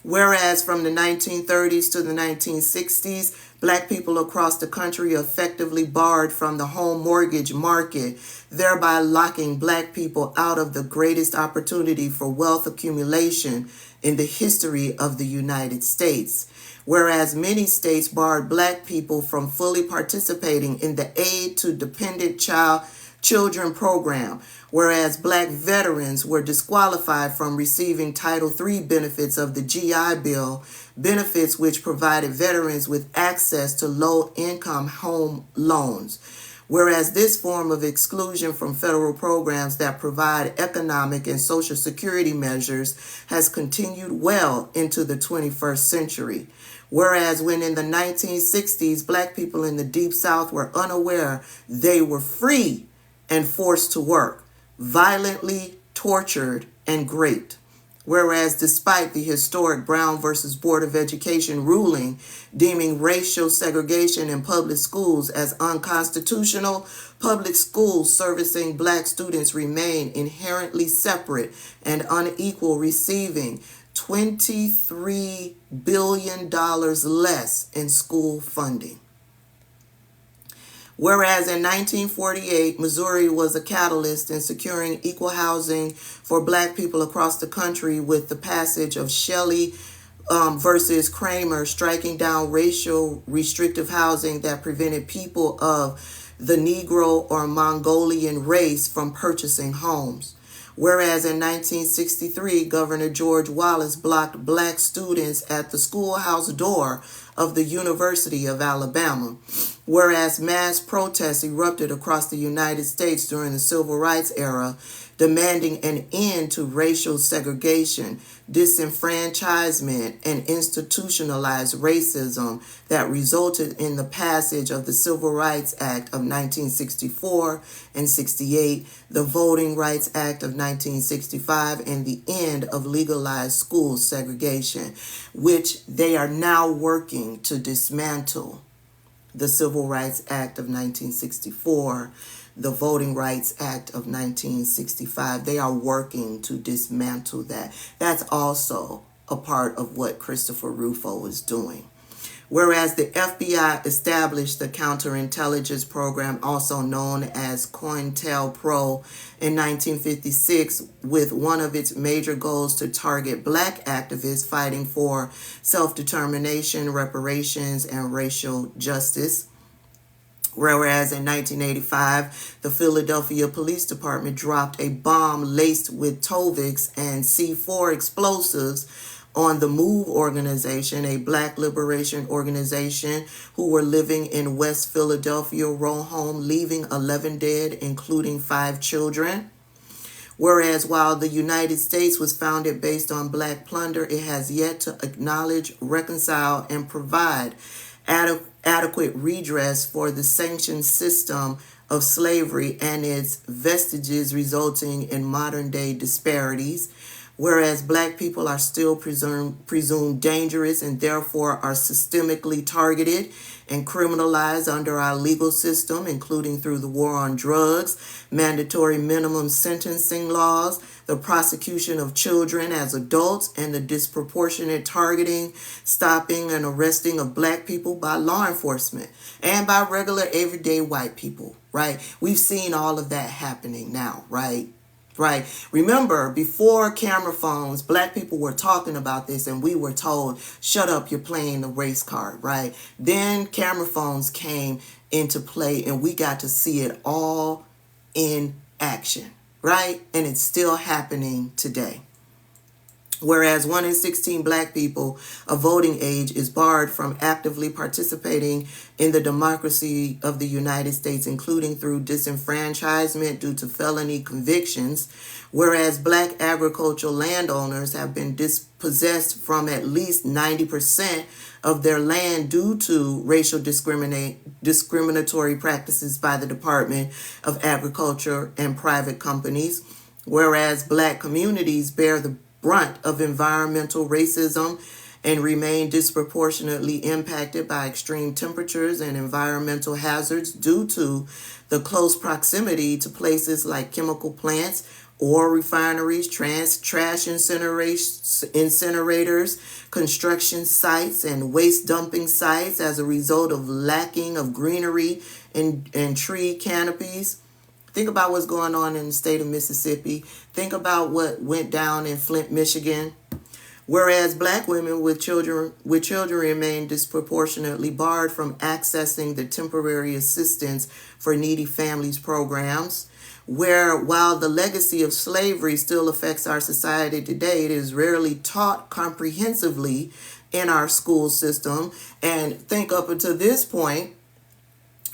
Speaker 1: Whereas from the 1930s to the 1960s, black people across the country effectively borrowed from the home mortgage market, thereby locking black people out of the greatest opportunity for wealth accumulation in the history of the United States. Whereas many states barred black people from fully participating in the aid to dependent child Children Program, whereas black veterans were disqualified from receiving Title III benefits of the GI Bill, benefits which provided veterans with access to low-income home loans. Whereas this form of exclusion from federal programs that provide economic and social security measures has continued well into the 21st century. Whereas when in the 1960s, black people in the Deep South were unaware they were free and forced to work, violently tortured and raped. Whereas despite the historic Brown versus Board of Education ruling deeming racial segregation in public schools as unconstitutional, public schools servicing black students remain inherently separate and unequal, receiving $23 billion less in school funding. Whereas in 1948, Missouri was a catalyst in securing equal housing for black people across the country with the passage of Shelley versus Kramer, striking down racial restrictive housing that prevented people of the Negro or Mongolian race from purchasing homes. Whereas in 1963, Governor George Wallace blocked black students at the schoolhouse door of the University of Alabama. Whereas mass protests erupted across the United States during the Civil Rights era, demanding an end to racial segregation, disenfranchisement, and institutionalized racism that resulted in the passage of the Civil Rights Act of 1964 and 68, the Voting Rights Act of 1965, and the end of legalized school segregation, which they are now working to dismantle. The Civil Rights Act of 1964, the Voting Rights Act of 1965. They are working to dismantle that. That's also a part of what Christopher Rufo is doing. Whereas the FBI established the counterintelligence program, also known as COINTELPRO, in 1956, with one of its major goals to target black activists fighting for self-determination, reparations, and racial justice. Whereas in 1985, the Philadelphia Police Department dropped a bomb laced with Tovix and C4 explosives on the MOVE organization, a black liberation organization who were living in West Philadelphia row home, leaving 11 dead, including 5 children. Whereas while the United States was founded based on black plunder, it has yet to acknowledge, reconcile, and provide adequate redress for the sanctioned system of slavery and its vestiges, resulting in modern-day disparities. Whereas black people are still presumed dangerous and therefore are systemically targeted and criminalized under our legal system, including through the war on drugs, mandatory minimum sentencing laws, the prosecution of children as adults, and the disproportionate targeting, stopping, and arresting of black people by law enforcement and by regular everyday white people, right? We've seen all of that happening now, right? Right. Remember, before camera phones, black people were talking about this and we were told, shut up, you're playing the race card, right? Then camera phones came into play and we got to see it all in action, right? And it's still happening today. Whereas 1 in 16 black people of voting age is barred from actively participating in the democracy of the United States, including through disenfranchisement due to felony convictions, whereas black agricultural landowners have been dispossessed from at least 90% of their land due to racial discriminatory practices by the Department of Agriculture and private companies, whereas black communities bear the brunt of environmental racism and remain disproportionately impacted by extreme temperatures and environmental hazards due to the close proximity to places like chemical plants, oil refineries, trash incinerators, construction sites, and waste dumping sites as a result of lacking of greenery and tree canopies. Think about what's going on in the state of Mississippi. Think about what went down in Flint, Michigan. Whereas black women with children remain disproportionately barred from accessing the temporary assistance for needy families programs. where while the legacy of slavery still affects our society today, it is rarely taught comprehensively in our school system. And think up until this point,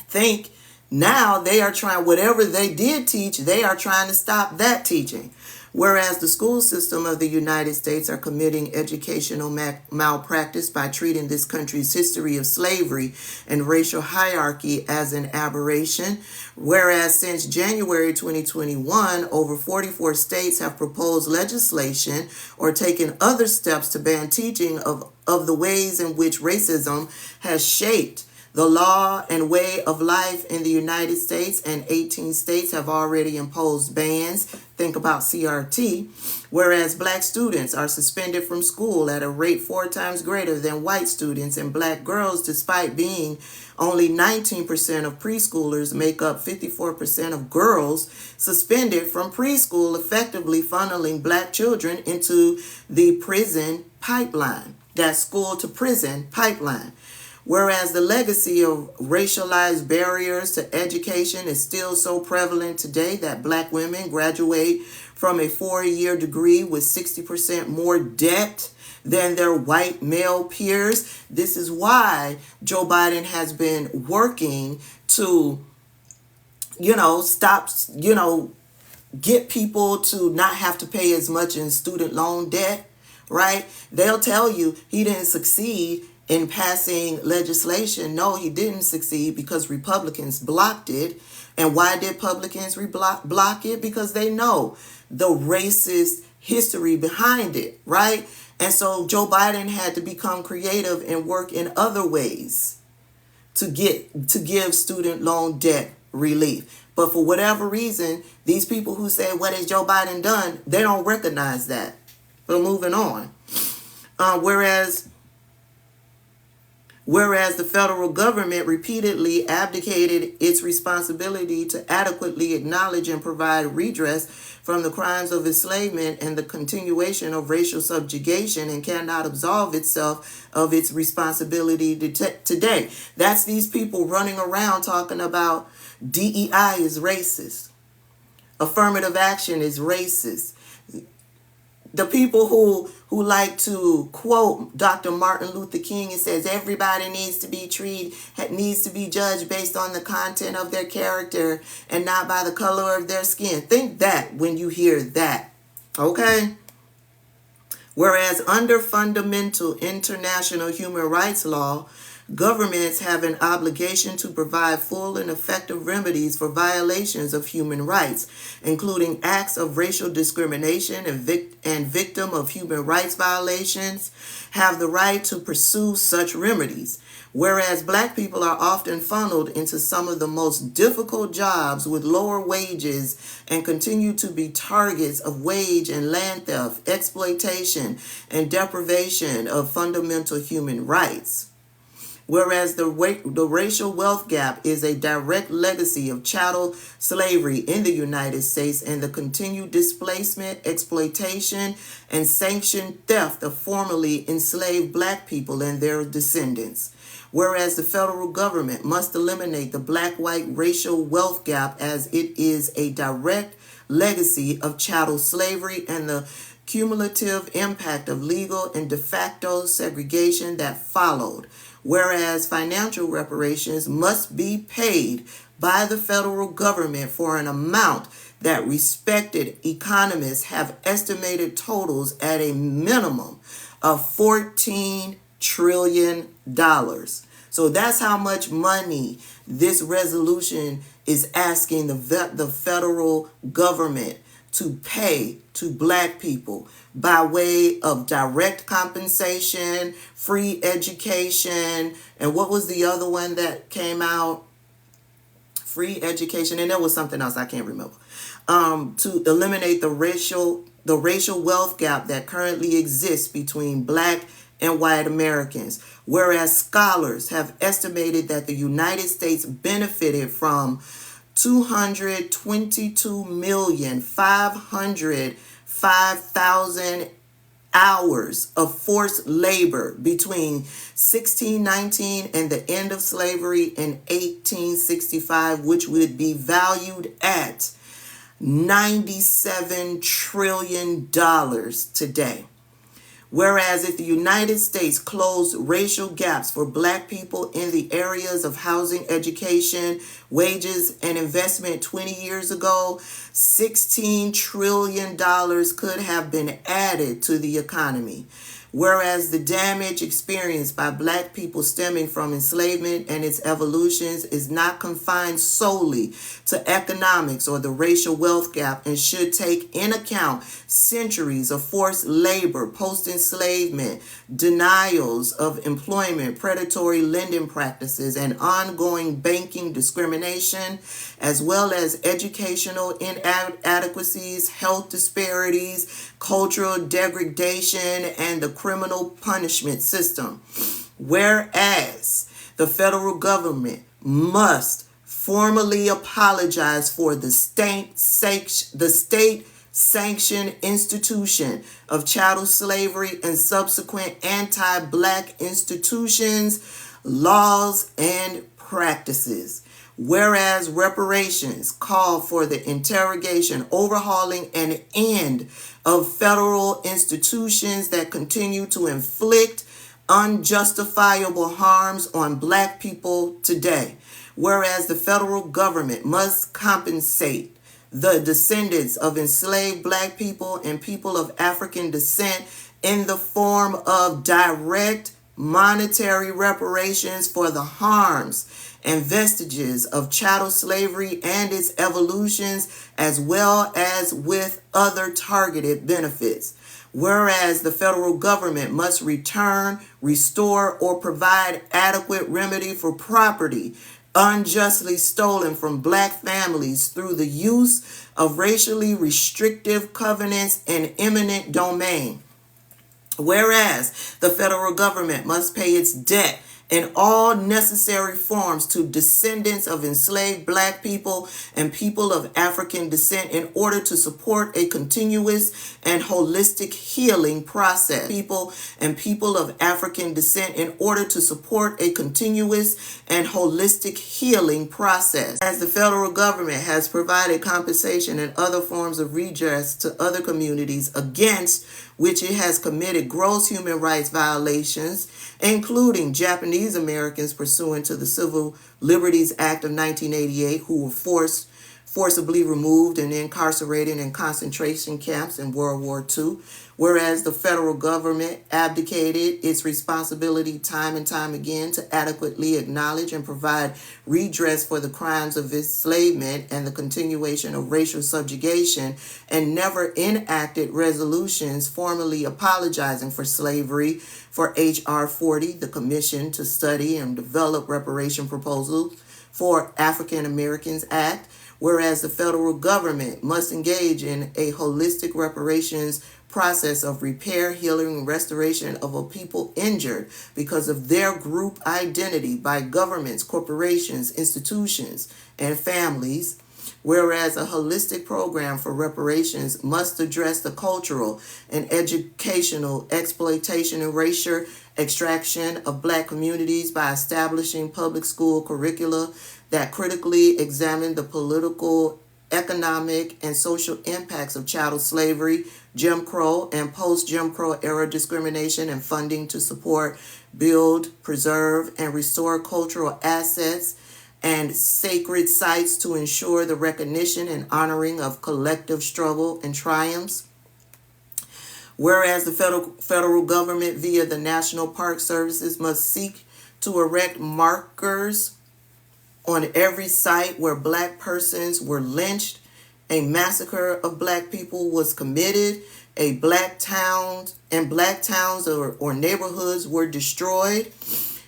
Speaker 1: think now they are trying, whatever they did teach, they are trying to stop that teaching. Whereas the school system of the United States are committing educational malpractice by treating this country's history of slavery and racial hierarchy as an aberration. Whereas since January 2021, over 44 states have proposed legislation or taken other steps to ban teaching of the ways in which racism has shaped the law and way of life in the United States, and 18 states have already imposed bans. Think about CRT. Whereas black students are suspended from school at a rate 4 times greater than white students, and black girls, despite being only 19% of preschoolers, make up 54% of girls suspended from preschool, effectively funneling black children into the prison pipeline, that school to prison pipeline. Whereas the legacy of racialized barriers to education is still so prevalent today that black women graduate from a 4-year degree with 60% more debt than their white male peers. This is why Joe Biden has been working to, stop, get people to not have to pay as much in student loan debt, right? They'll tell you he didn't succeed in passing legislation. No, he didn't succeed because Republicans blocked it. And why did Republicans block it? Because they know the racist history behind it, right? And so Joe Biden had to become creative and work in other ways to give student loan debt relief. But for whatever reason, these people who say, what has Joe Biden done? They don't recognize that. But moving on. Whereas the federal government repeatedly abdicated its responsibility to adequately acknowledge and provide redress from the crimes of enslavement and the continuation of racial subjugation, and cannot absolve itself of its responsibility today. That's these people running around talking about DEI is racist. Affirmative action is racist. The people who like to quote Dr. Martin Luther King and says everybody needs to be judged based on the content of their character and not by the color of their skin. Think that when you hear that, okay? Whereas under fundamental international human rights law, governments have an obligation to provide full and effective remedies for violations of human rights, including acts of racial discrimination, and victim of human rights violations have the right to pursue such remedies. Whereas black people are often funneled into some of the most difficult jobs with lower wages and continue to be targets of wage and land theft, exploitation, and deprivation of fundamental human rights. Whereas the racial wealth gap is a direct legacy of chattel slavery in the United States and the continued displacement, exploitation, and sanctioned theft of formerly enslaved black people and their descendants. Whereas the federal government must eliminate the black-white racial wealth gap as it is a direct legacy of chattel slavery and the cumulative impact of legal and de facto segregation that followed. Whereas financial reparations must be paid by the federal government for an amount that respected economists have estimated totals at a minimum of $14 trillion. So that's how much money this resolution is asking the federal government to pay to black people by way of direct compensation, free education, and what was the other one that came out? Free education, and there was something else I can't remember. To eliminate the racial wealth gap that currently exists between black and white Americans. Whereas scholars have estimated that the United States benefited from 222,505,000 hours of forced labor between 1619 and the end of slavery in 1865, which would be valued at $97 trillion today. Whereas if the United States closed racial gaps for Black people in the areas of housing, education, wages, and investment 20 years ago, $16 trillion could have been added to the economy. Whereas the damage experienced by Black people stemming from enslavement and its evolutions is not confined solely to economics or the racial wealth gap and should take in account centuries of forced labor, post-enslavement, denials of employment, predatory lending practices, and ongoing banking discrimination, as well as educational inadequacies, health disparities, cultural degradation, and the criminal punishment system. Whereas the federal government must formally apologize for the state-sanctioned institution of chattel slavery and subsequent anti-Black institutions, laws, and practices. Whereas reparations call for the interrogation, overhauling, and end of federal institutions that continue to inflict unjustifiable harms on Black people today. Whereas the federal government must compensate the descendants of enslaved Black people and people of African descent in the form of direct monetary reparations for the harms and vestiges of chattel slavery and its evolutions, as well as with other targeted benefits. Whereas the federal government must return, restore, or provide adequate remedy for property unjustly stolen from Black families through the use of racially restrictive covenants in eminent domain. Whereas the federal government must pay its debt in all necessary forms to descendants of enslaved Black people and people of African descent in order to support a continuous and holistic healing process. People of African descent in order to support a continuous and holistic healing process. As the federal government has provided compensation and other forms of redress to other communities against which it has committed gross human rights violations, including Japanese Americans pursuant to the Civil Liberties Act of 1988, who were forcibly removed and incarcerated in concentration camps in World War II, whereas the federal government abdicated its responsibility time and time again to adequately acknowledge and provide redress for the crimes of enslavement and the continuation of racial subjugation, and never enacted resolutions formally apologizing for slavery for H.R. 40, the Commission to Study and Develop Reparation Proposals for African Americans Act. Whereas the federal government must engage in a holistic reparations process of repair, healing, and restoration of a people injured because of their group identity by governments, corporations, institutions, and families. Whereas a holistic program for reparations must address the cultural and educational exploitation and racial extraction of Black communities by establishing public school curricula that critically examine the political, economic, and social impacts of chattel slavery, Jim Crow, and post-Jim Crow era discrimination, and funding to support, build, preserve, and restore cultural assets and sacred sites to ensure the recognition and honoring of collective struggle and triumphs. Whereas the federal government via the National Park Services must seek to erect markers on every site where Black persons were lynched, a massacre of Black people was committed, Black towns or neighborhoods were destroyed,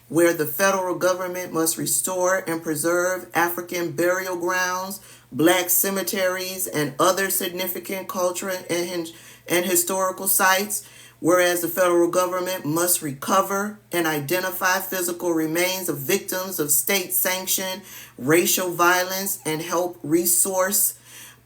Speaker 1: where the federal government must restore and preserve African burial grounds, Black cemeteries, and other significant cultural and historical sites, whereas the federal government must recover and identify physical remains of victims of state-sanctioned racial violence and help resource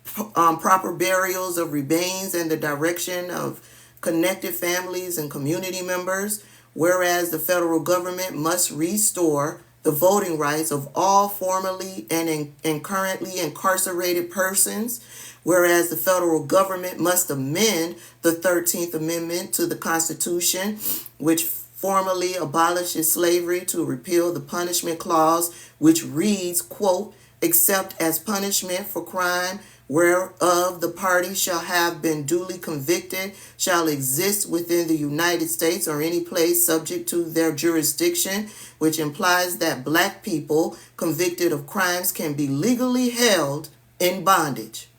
Speaker 1: proper burials of remains and the direction of connected families and community members, whereas the federal government must restore the the voting rights of all formerly and currently incarcerated persons, whereas the federal government must amend the 13th Amendment to the Constitution, which formally abolishes slavery, to repeal the punishment clause, which reads, quote, except as punishment for crime whereof the party shall have been duly convicted shall exist within the United States or any place subject to their jurisdiction, which implies that black people convicted of crimes can be legally held in bondage.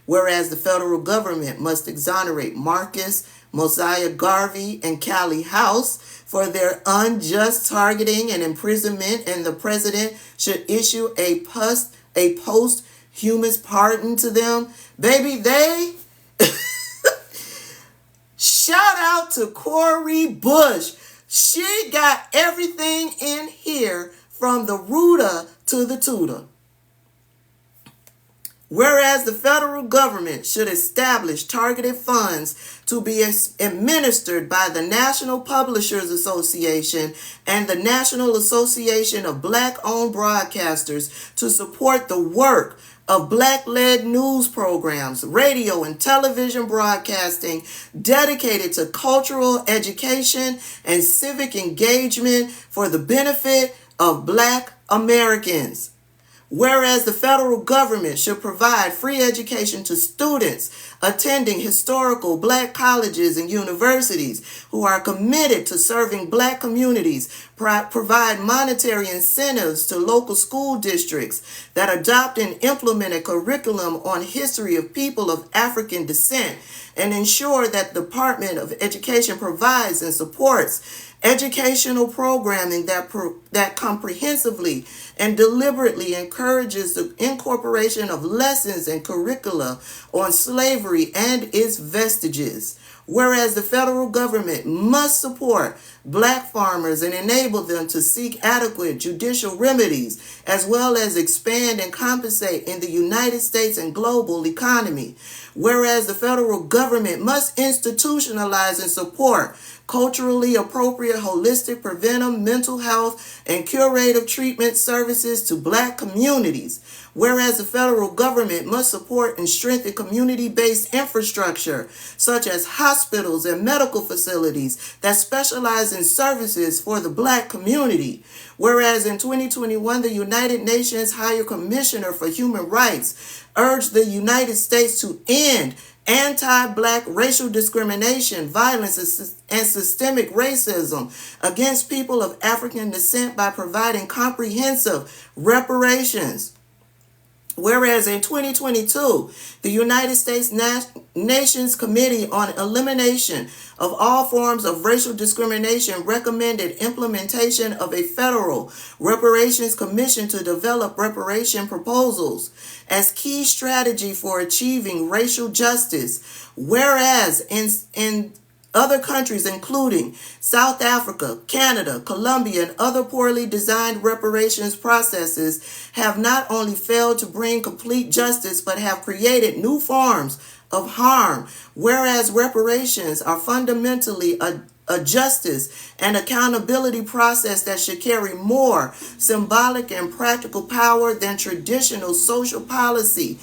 Speaker 1: Whereas the federal government must exonerate Marcus, Mosiah Garvey, and Callie House for their unjust targeting and imprisonment, and the president should issue a posthumous pardon to them. Baby, they shout out to Cori Bush. She got everything in here from the rooter to the tutor. Whereas the federal government should establish targeted funds to be administered by the National Publishers Association and the National Association of Black-Owned Broadcasters to support the work of Black-led news programs, radio and television broadcasting dedicated to cultural education and civic engagement for the benefit of Black Americans. Whereas the federal government should provide free education to students attending historical Black colleges and universities who are committed to serving Black communities, provide monetary incentives to local school districts that adopt and implement a curriculum on history of people of African descent, and ensure that the Department of Education provides and supports educational programming that comprehensively and deliberately encourages the incorporation of lessons and curricula on slavery and its vestiges. Whereas the federal government must support Black farmers and enable them to seek adequate judicial remedies, as well as expand and compensate in the United States and global economy. Whereas the federal government must institutionalize and support culturally appropriate holistic preventive mental health and curative treatment services to Black communities. Whereas the federal government must support and strengthen community-based infrastructure, such as hospitals and medical facilities that specialize in services for the Black community. Whereas in 2021, the United Nations High Commissioner for Human Rights urged the United States to end anti-Black racial discrimination, violence, and systemic racism against people of African descent by providing comprehensive reparations. Whereas in 2022, the United States Nations Committee on Elimination of All Forms of Racial Discrimination recommended implementation of a federal reparations commission to develop reparation proposals as key strategy for achieving racial justice. Whereas in other countries, including South Africa, Canada, Colombia, and other poorly designed reparations processes, have not only failed to bring complete justice, but have created new forms of harm. Whereas reparations are fundamentally a justice and accountability process that should carry more symbolic and practical power than traditional social policy.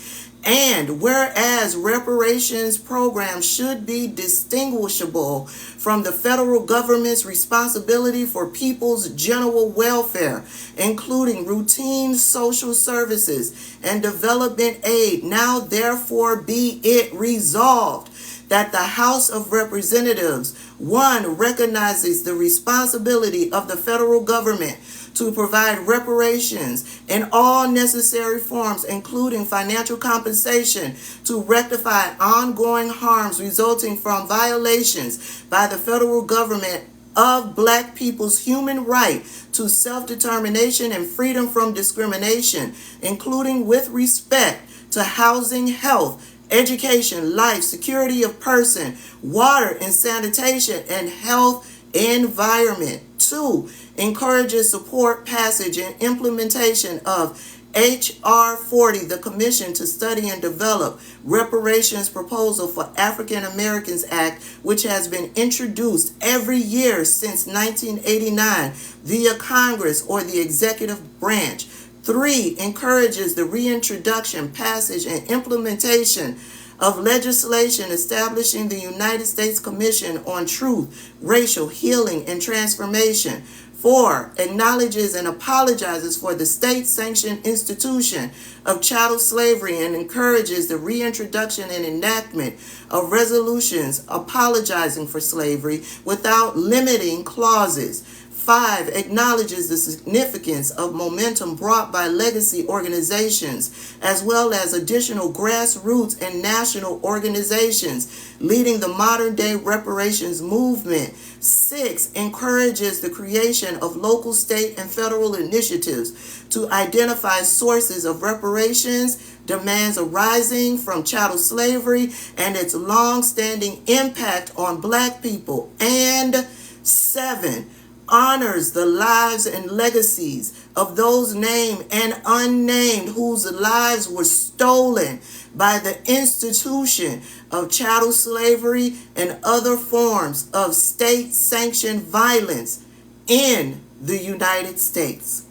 Speaker 1: And whereas reparations programs should be distinguishable from the federal government's responsibility for people's general welfare, including routine social services and development aid, now therefore be it resolved that the House of Representatives, 1, recognizes the responsibility of the federal government to provide reparations in all necessary forms, including financial compensation, to rectify ongoing harms resulting from violations by the federal government of Black people's human right to self-determination and freedom from discrimination, including with respect to housing, health, education, life, security of person, water and sanitation, and health environment. 2, encourages support, passage, and implementation of H.R. 40, the Commission to Study and Develop Reparations Proposal for African Americans Act, which has been introduced every year since 1989 via Congress or the executive branch. 3, encourages the reintroduction, passage, and implementation of legislation establishing the United States Commission on Truth, Racial Healing, and Transformation. 4, acknowledges and apologizes for the state-sanctioned institution of chattel slavery and encourages the reintroduction and enactment of resolutions apologizing for slavery without limiting clauses. 5, acknowledges the significance of momentum brought by legacy organizations, as well as additional grassroots and national organizations leading the modern-day reparations movement. 6, encourages the creation of local, state, and federal initiatives to identify sources of reparations, demands arising from chattel slavery, and its long-standing impact on Black people. And 7, honors the lives and legacies of those named and unnamed whose lives were stolen by the institution of chattel slavery and other forms of state-sanctioned violence in the United States.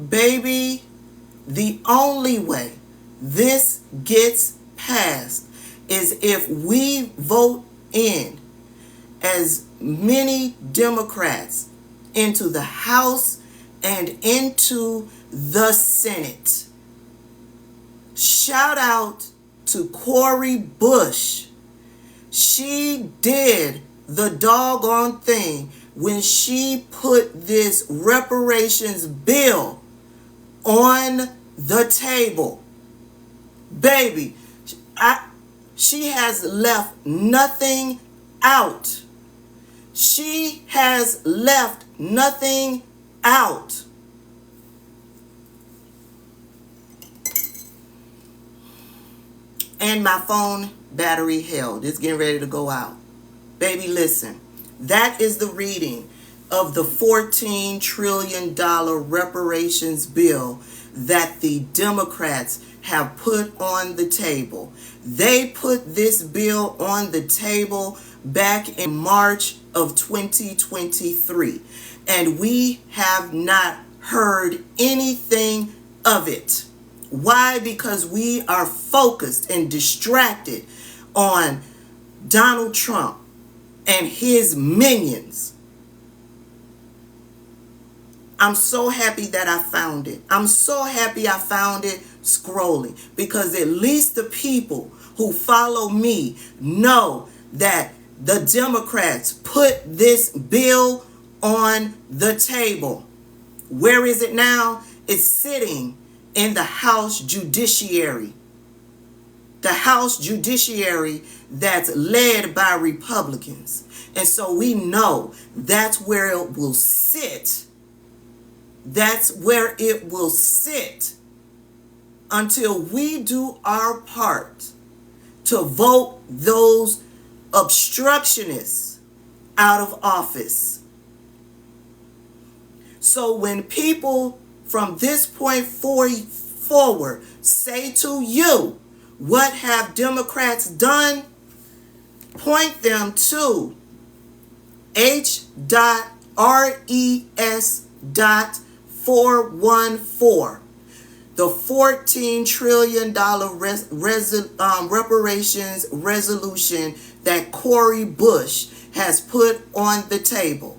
Speaker 1: Baby, the only way this gets passed is if we vote in as many Democrats into the House and into the Senate. Shout out to Cori Bush. She did the doggone thing when she put this reparations bill on the table. Baby, she has left nothing out. She has left nothing out. And my phone battery held. It's getting ready to go out. Baby, listen. That is the reading of the $14 trillion reparations bill that the Democrats have put on the table. They put this bill on the table back in March of 2023, and we have not heard anything of it. Why? Because we are focused and distracted on Donald Trump and his minions. I'm so happy that I found it. I'm so happy I found it scrolling, because at least the people who follow me know that the Democrats put this bill on the table. Where is it now? It's sitting in the House Judiciary. The House Judiciary that's led by Republicans. And so we know that's where it will sit. That's where it will sit until we do our part to vote those obstructionists out of office. So when people from this point forward say to you, what have Democrats done? Point them to H.RES.414, the $14 trillion reparations resolution that Cori Bush has put on the table.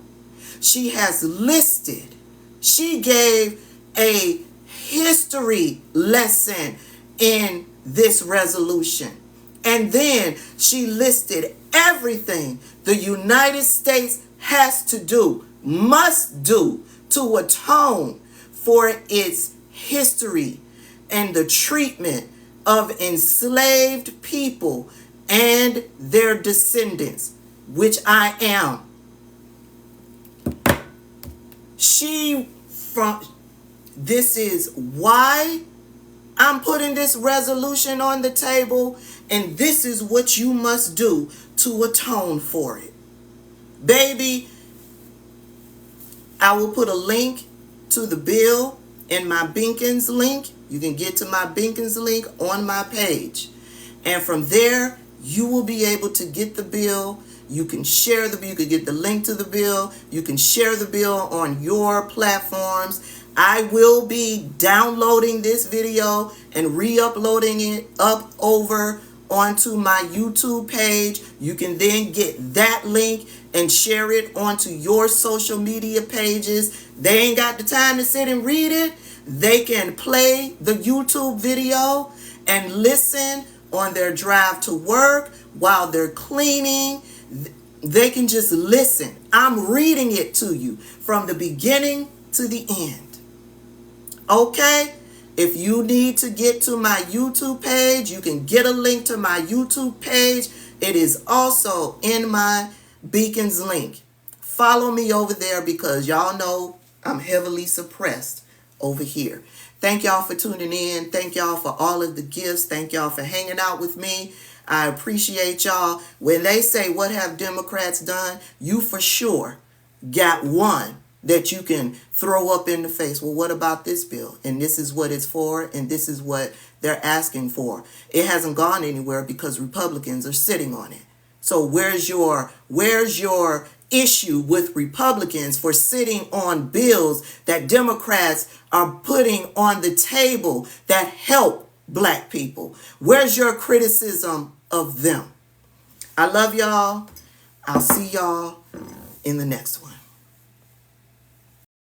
Speaker 1: She has listed, she gave a history lesson in this resolution. And then she listed everything the United States has to do, must do, to atone for its history and the treatment of enslaved people and their descendants, which I am. This is why I'm putting this resolution on the table, and this is what you must do to atone for it. Baby, I will put a link to the bill in my Beacons link. You can get to my Beacons link on my page. And from there, you will be able to get the bill. You can share the bill. You can get the link to the bill. You can share the bill on your platforms. I will be downloading this video and re-uploading it up over onto my YouTube page. You can then get that link and share it onto your social media pages. They ain't got the time to sit and read it. They can play the YouTube video and listen on their drive to work while they're cleaning. They can just listen. I'm reading it to you from the beginning to the end. Okay? If you need to get to my YouTube page, you can get a link to my YouTube page. It is also in my Beacons link. Follow me over there because y'all know I'm heavily suppressed over here. Thank y'all for tuning in. Thank y'all for all of the gifts. Thank y'all for hanging out with me. I appreciate y'all. When they say, what have Democrats done? You for sure got one that you can throw up in the face. Well, what about this bill? And this is what it's for, and this is what they're asking for. It hasn't gone anywhere because Republicans are sitting on it. So where's your issue with Republicans for sitting on bills that Democrats are putting on the table that help black people? Where's your criticism of them? I love y'all. I'll see y'all in the next one.